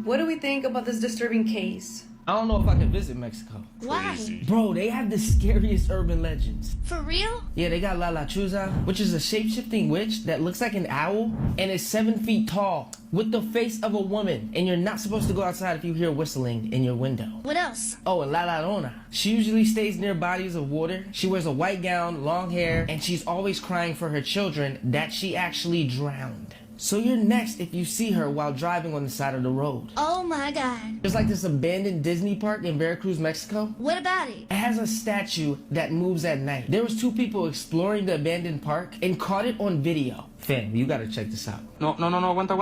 What do we think about this disturbing case? I don't know if I can visit Mexico. Why? Bro, they have the scariest urban legends. For real? Yeah, they got La Chuza, which is a shape-shifting witch that looks like an owl and is 7 feet tall with the face of a woman. And you're not supposed to go outside if you hear whistling in your window. What else? Oh, and La Llorona. She usually stays near bodies of water. She wears a white gown, long hair, and she's always crying for her children that she actually drowned. So you're next if you see her while driving on the side of the road. Oh my god. There's like this abandoned Disney park in Veracruz, Mexico. What about it? It has a statue that moves at night. There was 2 people exploring the abandoned park and caught it on video. Fam, you gotta check this out. No, aguanta,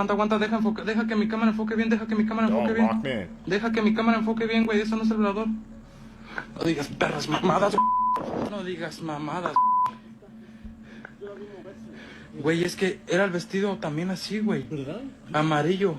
deja que mi cámara enfoque bien, deja que mi cámara enfoque bien. Deja que mi cámara enfoque bien, güey, eso no es el velador. No digas perras mamadas, no digas mamadas. Güey, es que era el vestido también así, güey. Amarillo.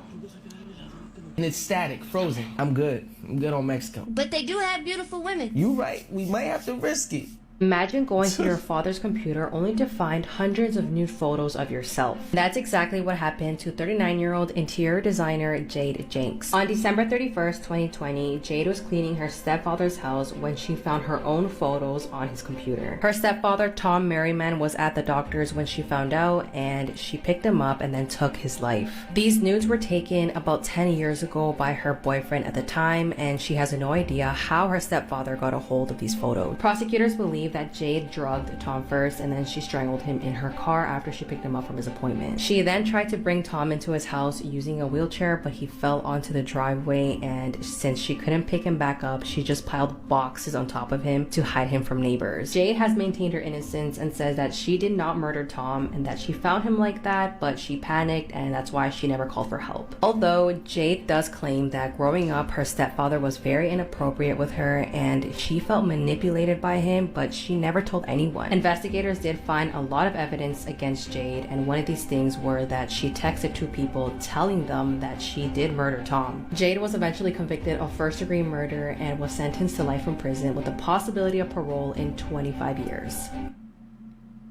And it's static, frozen. I'm good on Mexico. But they do have beautiful women. You right, we might have to risk it. Imagine going to your father's computer only to find hundreds of nude photos of yourself. That's exactly what happened to 39-year-old interior designer Jade Jenks. On December 31st, 2020, Jade was cleaning her stepfather's house when she found her own photos on his computer. Her stepfather, Tom Merriman, was at the doctor's when she found out, and she picked him up and then took his life. These nudes were taken about 10 years ago by her boyfriend at the time, and she has no idea how her stepfather got a hold of these photos. Prosecutors believe that Jade drugged Tom first, and then she strangled him in her car after she picked him up from his appointment. She then tried to bring Tom into his house using a wheelchair, but he fell onto the driveway, and since she couldn't pick him back up, she just piled boxes on top of him to hide him from neighbors. Jade has maintained her innocence and says that she did not murder Tom and that she found him like that, but she panicked and that's why she never called for help. Although Jade does claim that growing up, her stepfather was very inappropriate with her and she felt manipulated by him, but she never told anyone. Investigators did find a lot of evidence against Jade, and one of these things were that she texted two people telling them that she did murder Tom. Jade was eventually convicted of first-degree murder and was sentenced to life in prison with the possibility of parole in 25 years.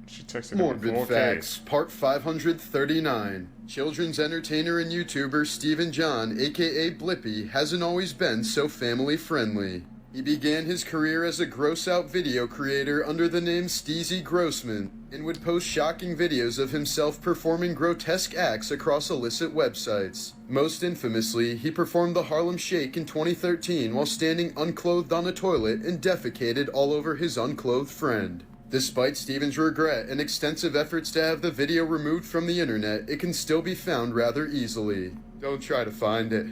She texted Morbid Facts, Part 539. Children's entertainer and YouTuber Stephen John, aka Blippi, hasn't always been so family-friendly. He began his career as a gross-out video creator under the name Steezy Grossman, and would post shocking videos of himself performing grotesque acts across illicit websites. Most infamously, he performed the Harlem Shake in 2013 while standing unclothed on a toilet and defecated all over his unclothed friend. Despite Stephen's regret and extensive efforts to have the video removed from the internet, it can still be found rather easily. Don't try to find it.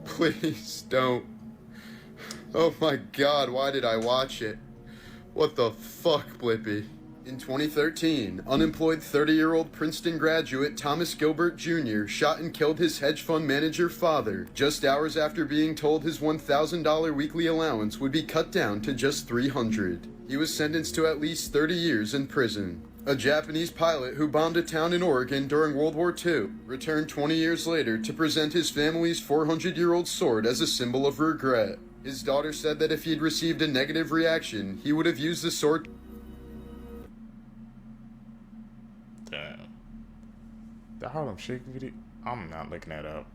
Please don't. Oh my god, why did I watch it? What the fuck, Blippi? In 2013, unemployed 30-year-old Princeton graduate Thomas Gilbert Jr. shot and killed his hedge fund manager father just hours after being told his $1,000 weekly allowance would be cut down to just $300. He was sentenced to at least 30 years in prison. A Japanese pilot who bombed a town in Oregon during World War II returned 20 years later to present his family's 400-year-old sword as a symbol of regret. His daughter said that if he'd received a negative reaction, he would have used the sword. Damn. The Harlem Shake video? I'm not looking that up.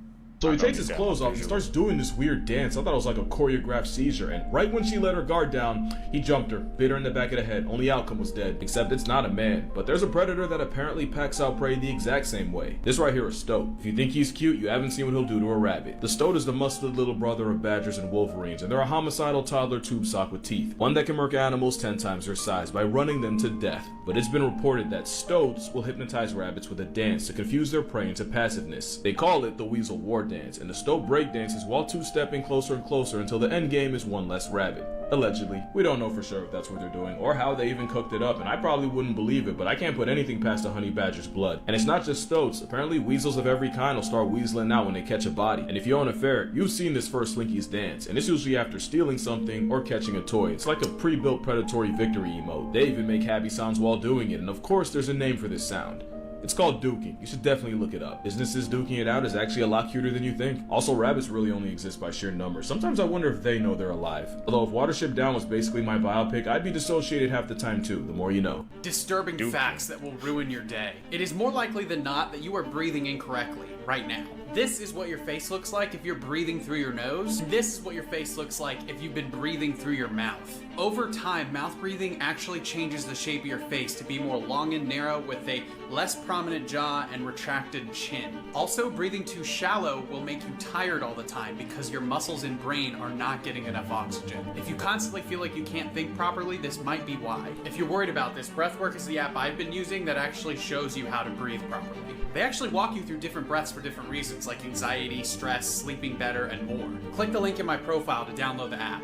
So he takes his clothes off and starts doing this weird dance. I thought it was like a choreographed seizure, and right when she let her guard down, he jumped her, bit her in the back of the head. Only outcome was dead, except it's not a man, but there's a predator that apparently packs out prey the exact same way. This right here is Stoat. If you think he's cute, you haven't seen what he'll do to a rabbit. The Stoat is the muscled little brother of badgers and wolverines, and they're a homicidal toddler tube sock with teeth, one that can murk animals 10 times their size by running them to death. But it's been reported that Stoats will hypnotize rabbits with a dance to confuse their prey into passiveness. They call it the Weasel War Dance, and the Stoat breakdances while two-stepping closer and closer until the end game is one less rabbit. Allegedly. We don't know for sure if that's what they're doing or how they even cooked it up, and I probably wouldn't believe it, but I can't put anything past a honey badger's blood. And it's not just Stoats. Apparently weasels of every kind will start weaseling out when they catch a body. And if you own a ferret, you've seen this first Slinky's dance, and it's usually after stealing something or catching a toy. It's like a pre-built predatory victory emote. They even make happy sounds while doing it, and of course there's a name for this sound. It's called duking. You should definitely look it up. Businesses duking it out is actually a lot cuter than you think. Also, rabbits really only exist by sheer numbers. Sometimes I wonder if they know they're alive. Although if Watership Down was basically my biopic, I'd be dissociated half the time too, the more you know. Disturbing facts that will ruin your day. It is more likely than not that you are breathing incorrectly right now. This is what your face looks like if you're breathing through your nose. This is what your face looks like if you've been breathing through your mouth. Over time, mouth breathing actually changes the shape of your face to be more long and narrow with a less prominent jaw and retracted chin. Also, breathing too shallow will make you tired all the time because your muscles and brain are not getting enough oxygen. If you constantly feel like you can't think properly, this might be why. If you're worried about this, Breathwork is the app I've been using that actually shows you how to breathe properly. They actually walk you through different breaths for different reasons like anxiety, stress, sleeping better, and more. Click the link in my profile to download the app.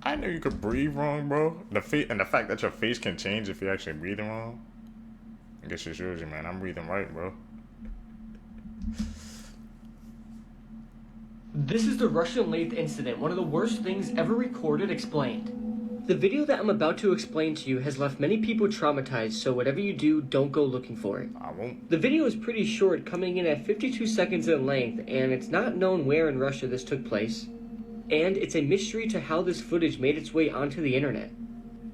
I know you could breathe wrong, bro. And the fact that your face can change if you're actually breathing wrong. I guess it shows you, man. I'm breathing right, bro. This is the Russian lathe incident, one of the worst things ever recorded explained. The video that I'm about to explain to you has left many people traumatized, so whatever you do, don't go looking for it. I won't. The video is pretty short, coming in at 52 seconds in length, and it's not known where in Russia this took place. And it's a mystery to how this footage made its way onto the internet.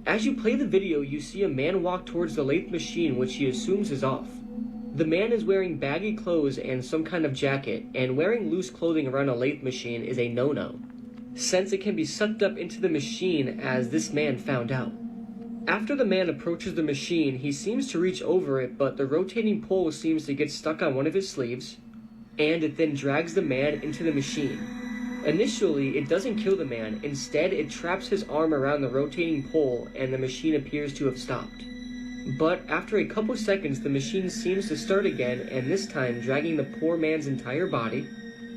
As you play the video, you see a man walk towards the lathe machine, which he assumes is off. The man is wearing baggy clothes and some kind of jacket, and wearing loose clothing around a lathe machine is a no-no, since it can be sucked up into the machine, as this man found out. After the man approaches the machine, he seems to reach over it, but the rotating pole seems to get stuck on one of his sleeves, and it then drags the man into the machine. Initially, it doesn't kill the man, instead it traps his arm around the rotating pole and the machine appears to have stopped. But after a couple seconds, the machine seems to start again, and this time dragging the poor man's entire body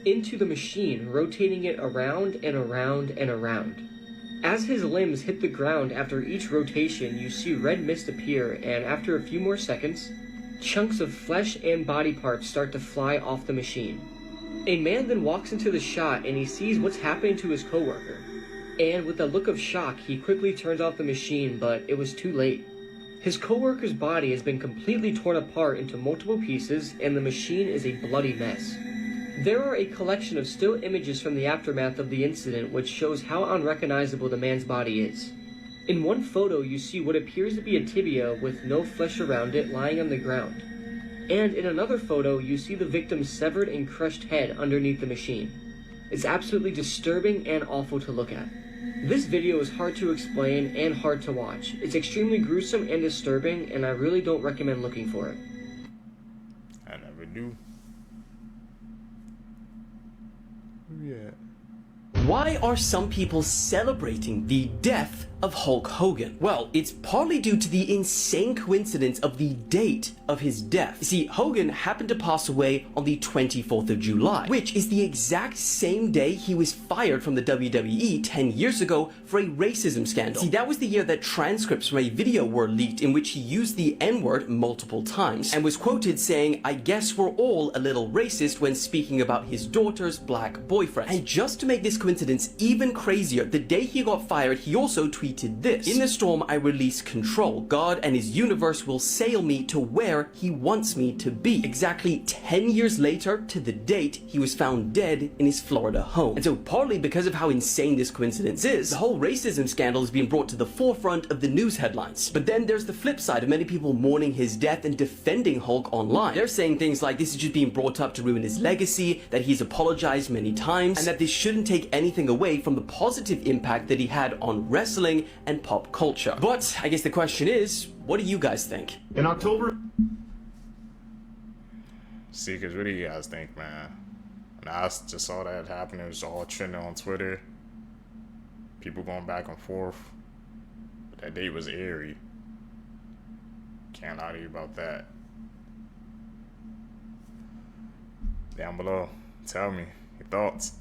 into the machine, rotating it around and around and around. As his limbs hit the ground after each rotation, you see red mist appear, and after a few more seconds, chunks of flesh and body parts start to fly off the machine. A man then walks into the shot and he sees what's happening to his coworker. And with a look of shock, he quickly turns off the machine, but it was too late. His coworker's body has been completely torn apart into multiple pieces, and the machine is a bloody mess. There are a collection of still images from the aftermath of the incident which shows how unrecognizable the man's body is. In one photo, you see what appears to be a tibia with no flesh around it lying on the ground. And in another photo, you see the victim's severed and crushed head underneath the machine. It's absolutely disturbing and awful to look at. This video is hard to explain and hard to watch. It's extremely gruesome and disturbing, and I really don't recommend looking for it. I never do. Yeah. Why are some people celebrating the death of Hulk Hogan? Well, it's partly due to the insane coincidence of the date of his death. You see, Hogan happened to pass away on the 24th of July, which is the exact same day he was fired from the WWE 10 years ago for a racism scandal. See, that was the year that transcripts from a video were leaked in which he used the N-word multiple times and was quoted saying, "I guess we're all a little racist," when speaking about his daughter's black boyfriend. And just to make this coincidence even crazier, the day he got fired, he also tweeted this: "In the storm I release control. God and his universe will sail me to where he wants me to be." Exactly 10 years later to the date, he was found dead in his Florida home. And so partly because of how insane this coincidence is, the whole racism scandal is being brought to the forefront of the news headlines. But then there's the flip side of many people mourning his death and defending Hulk online. They're saying things like this is just being brought up to ruin his legacy, that he's apologized many times, and that this shouldn't take anything away from the positive impact that he had on wrestling and pop culture. But I guess the question is, what do you guys think? In October... See, because what do you guys think, man? When I just saw that happen, it was all trending on Twitter. People going back and forth. But that date was eerie. Can't lie to you about that. Down below, tell me your thoughts.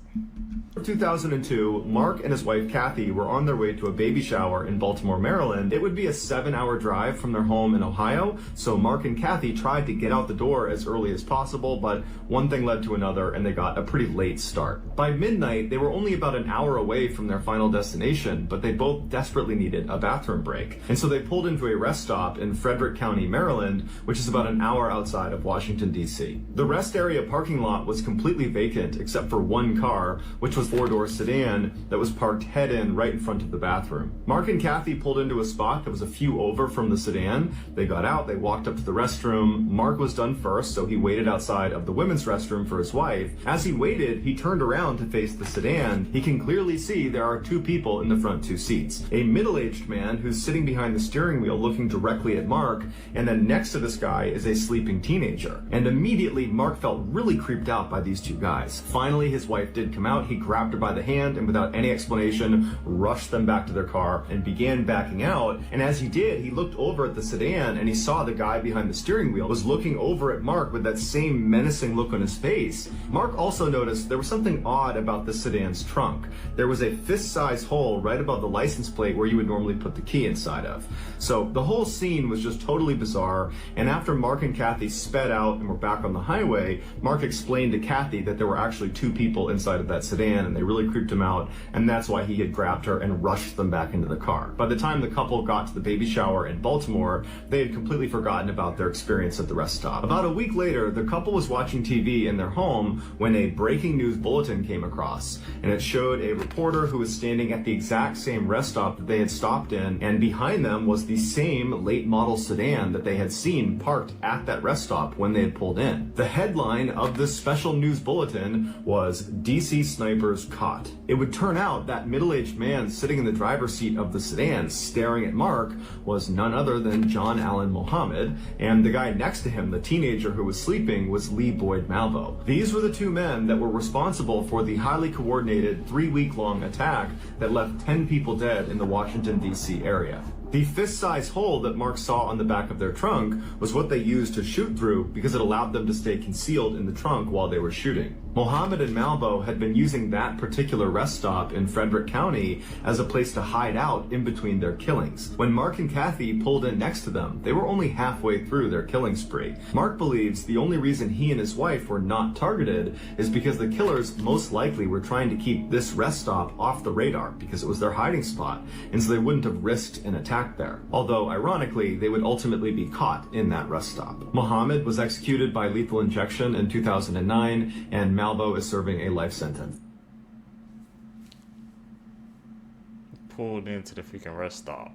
In 2002, Mark and his wife Kathy were on their way to a baby shower in Baltimore, Maryland. It would be a 7-hour drive from their home in Ohio, so Mark and Kathy tried to get out the door as early as possible, but one thing led to another and they got a pretty late start. By midnight, they were only about an hour away from their final destination, but they both desperately needed a bathroom break. And so they pulled into a rest stop in Frederick County, Maryland, which is about an hour outside of Washington, D.C. The rest area parking lot was completely vacant except for one car, which was a 4-door sedan that was parked head-in right in front of the bathroom. Mark and Kathy pulled into a spot that was a few over from the sedan. They got out, they walked up to the restroom. Mark was done first, so he waited outside of the women's restroom for his wife. As he waited, he turned around to face the sedan. He can clearly see there are 2 people in the front 2 seats. A middle-aged man who's sitting behind the steering wheel looking directly at Mark, and then next to this guy is a sleeping teenager. And immediately, Mark felt really creeped out by these 2 guys. Finally, his wife did come out. He grabbed her by the hand and without any explanation rushed them back to their car and began backing out. And as he did, he looked over at the sedan and he saw the guy behind the steering wheel was looking over at Mark with that same menacing look on his face. Mark also noticed there was something odd about the sedan's trunk. There was a fist-sized hole right above the license plate where you would normally put the key inside of. So the whole scene was just totally bizarre, and after Mark and Kathy sped out and were back on the highway, Mark explained to Kathy that there were actually 2 people inside inside of that sedan, and they really creeped him out, and that's why he had grabbed her and rushed them back into the car. By the time the couple got to the baby shower in Baltimore, they had completely forgotten about their experience at the rest stop. About a week later, the couple was watching TV in their home when a breaking news bulletin came across, and it showed a reporter who was standing at the exact same rest stop that they had stopped in, and behind them was the same late model sedan that they had seen parked at that rest stop when they had pulled in. The headline of this special news bulletin was DC Snipers Caught. It would turn out that middle-aged man sitting in the driver's seat of the sedan staring at Mark was none other than John Allen Mohammed, and the guy next to him, the teenager who was sleeping, was Lee Boyd Malvo. These were the two men that were responsible for the highly coordinated 3-week-long attack that left 10 people dead in the Washington, D.C. area. The fist-sized hole that Mark saw on the back of their trunk was what they used to shoot through because it allowed them to stay concealed in the trunk while they were shooting. Mohammed and Malvo had been using that particular rest stop in Frederick County as a place to hide out in between their killings. When Mark and Kathy pulled in next to them, they were only halfway through their killing spree. Mark believes the only reason he and his wife were not targeted is because the killers most likely were trying to keep this rest stop off the radar because it was their hiding spot, and so they wouldn't have risked an attack there. Although, ironically, they would ultimately be caught in that rest stop. Mohammed was executed by lethal injection in 2009, and Malvo is serving a life sentence. Pulled into the freaking rest stop.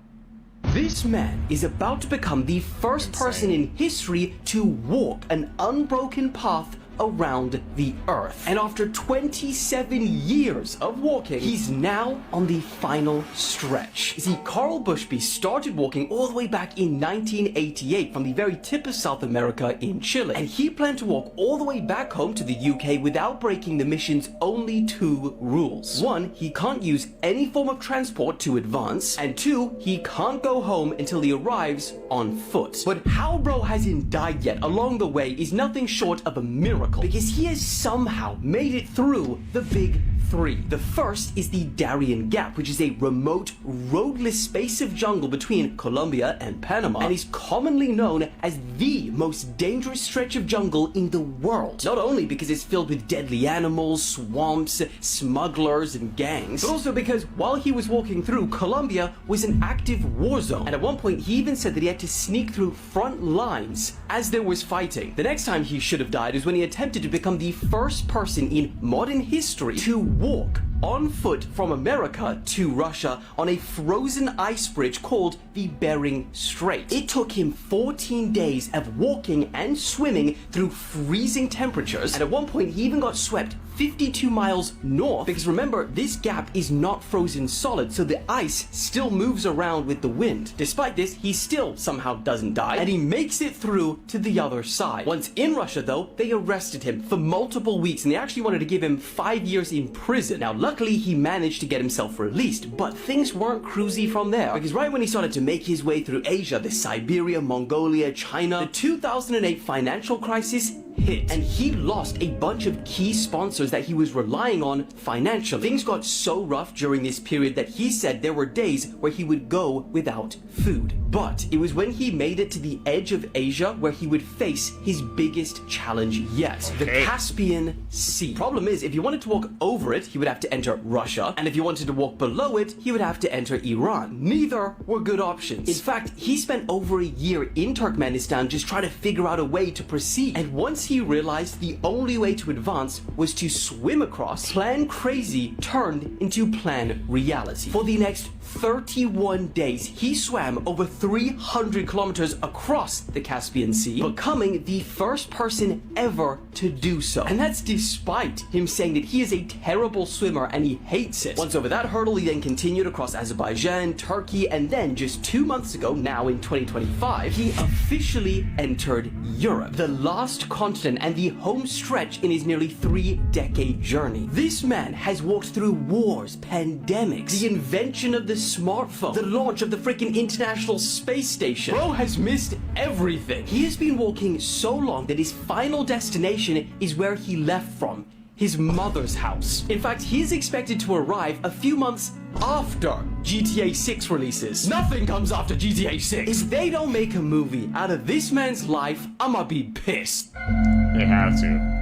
This man is about to become the first person in history to walk an unbroken path around the earth. And after 27 years of walking, he's now on the final stretch. You see, Carl Bushby started walking all the way back in 1988 from the very tip of South America in Chile. And he planned to walk all the way back home to the UK without breaking the mission's only 2 rules. 1, he can't use any form of transport to advance. And 2, he can't go home until he arrives on foot. But how bro hasn't died yet along the way is nothing short of a miracle, because he has somehow made it through the big 3. The first is the Darien Gap, which is a remote, roadless space of jungle between Colombia and Panama, and is commonly known as the most dangerous stretch of jungle in the world. Not only because it's filled with deadly animals, swamps, smugglers, and gangs, but also because while he was walking through, Colombia was an active war zone, and at one point he even said that he had to sneak through front lines as there was fighting. The next time he should have died is when he attempted to become the first person in modern history to walk on foot from America to Russia on a frozen ice bridge called the Bering Strait. It took him 14 days of walking and swimming through freezing temperatures, and at one point he even got swept 52 miles north, because remember, this gap is not frozen solid, so the ice still moves around with the wind. Despite this, he still somehow doesn't die, and he makes it through to the other side. Once in Russia, though, they arrested him for multiple weeks, and they actually wanted to give him 5 years in prison. Now, luckily, he managed to get himself released, but things weren't cruisy from there, because right when he started to make his way through Asia, the Siberia, Mongolia, China, the 2008 financial crisis hit, and he lost a bunch of key sponsors that he was relying on financially. Things got so rough during this period that he said there were days where he would go without food. But it was when he made it to the edge of Asia where he would face his biggest challenge yet, the Caspian Sea. Problem is, if he wanted to walk over it, he would have to enter Russia, and if he wanted to walk below it, he would have to enter Iran. Neither were good options. In fact, he spent over a year in Turkmenistan just trying to figure out a way to proceed, and once he realized the only way to advance was to swim across, Plan Crazy turned into Plan Reality. For the next 31 days, he swam over 300 kilometers across the Caspian Sea, becoming the first person ever to do so. And that's despite him saying that he is a terrible swimmer and he hates it. Once over that hurdle, he then continued across Azerbaijan, Turkey, and then just 2 months ago, now in 2025, he officially entered Europe, the last continent and the home stretch in his nearly 3-decade journey. This man has walked through wars, pandemics, the invention of the smartphone, the launch of the freaking International Space Station. Bro has missed everything. He has been walking so long that his final destination is where he left from, his mother's house. In fact, he is expected to arrive a few months after GTA 6 releases. Nothing comes after GTA 6. If they don't make a movie out of this man's life, I'ma be pissed. They have to.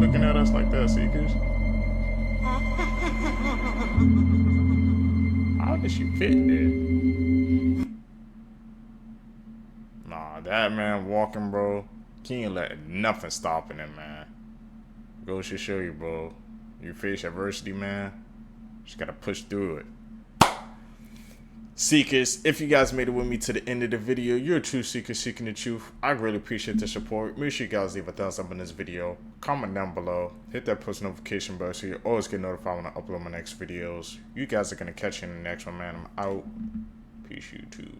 looking at us like that, Seekers? How did she fit there? Nah, that man walking, bro. Can't let nothing stopping him, man. Goes to show you, bro. You face adversity, man. Just gotta push through it. Seekers, if you guys made it with me to the end of the video, you're a true seeker seeking the truth. I really appreciate the support. Make sure you guys leave a thumbs up on this video. Comment down below. Hit that post notification bell so you always get notified when I upload my next videos. You guys are going to catch you in the next one, man. I'm out. Peace, YouTube.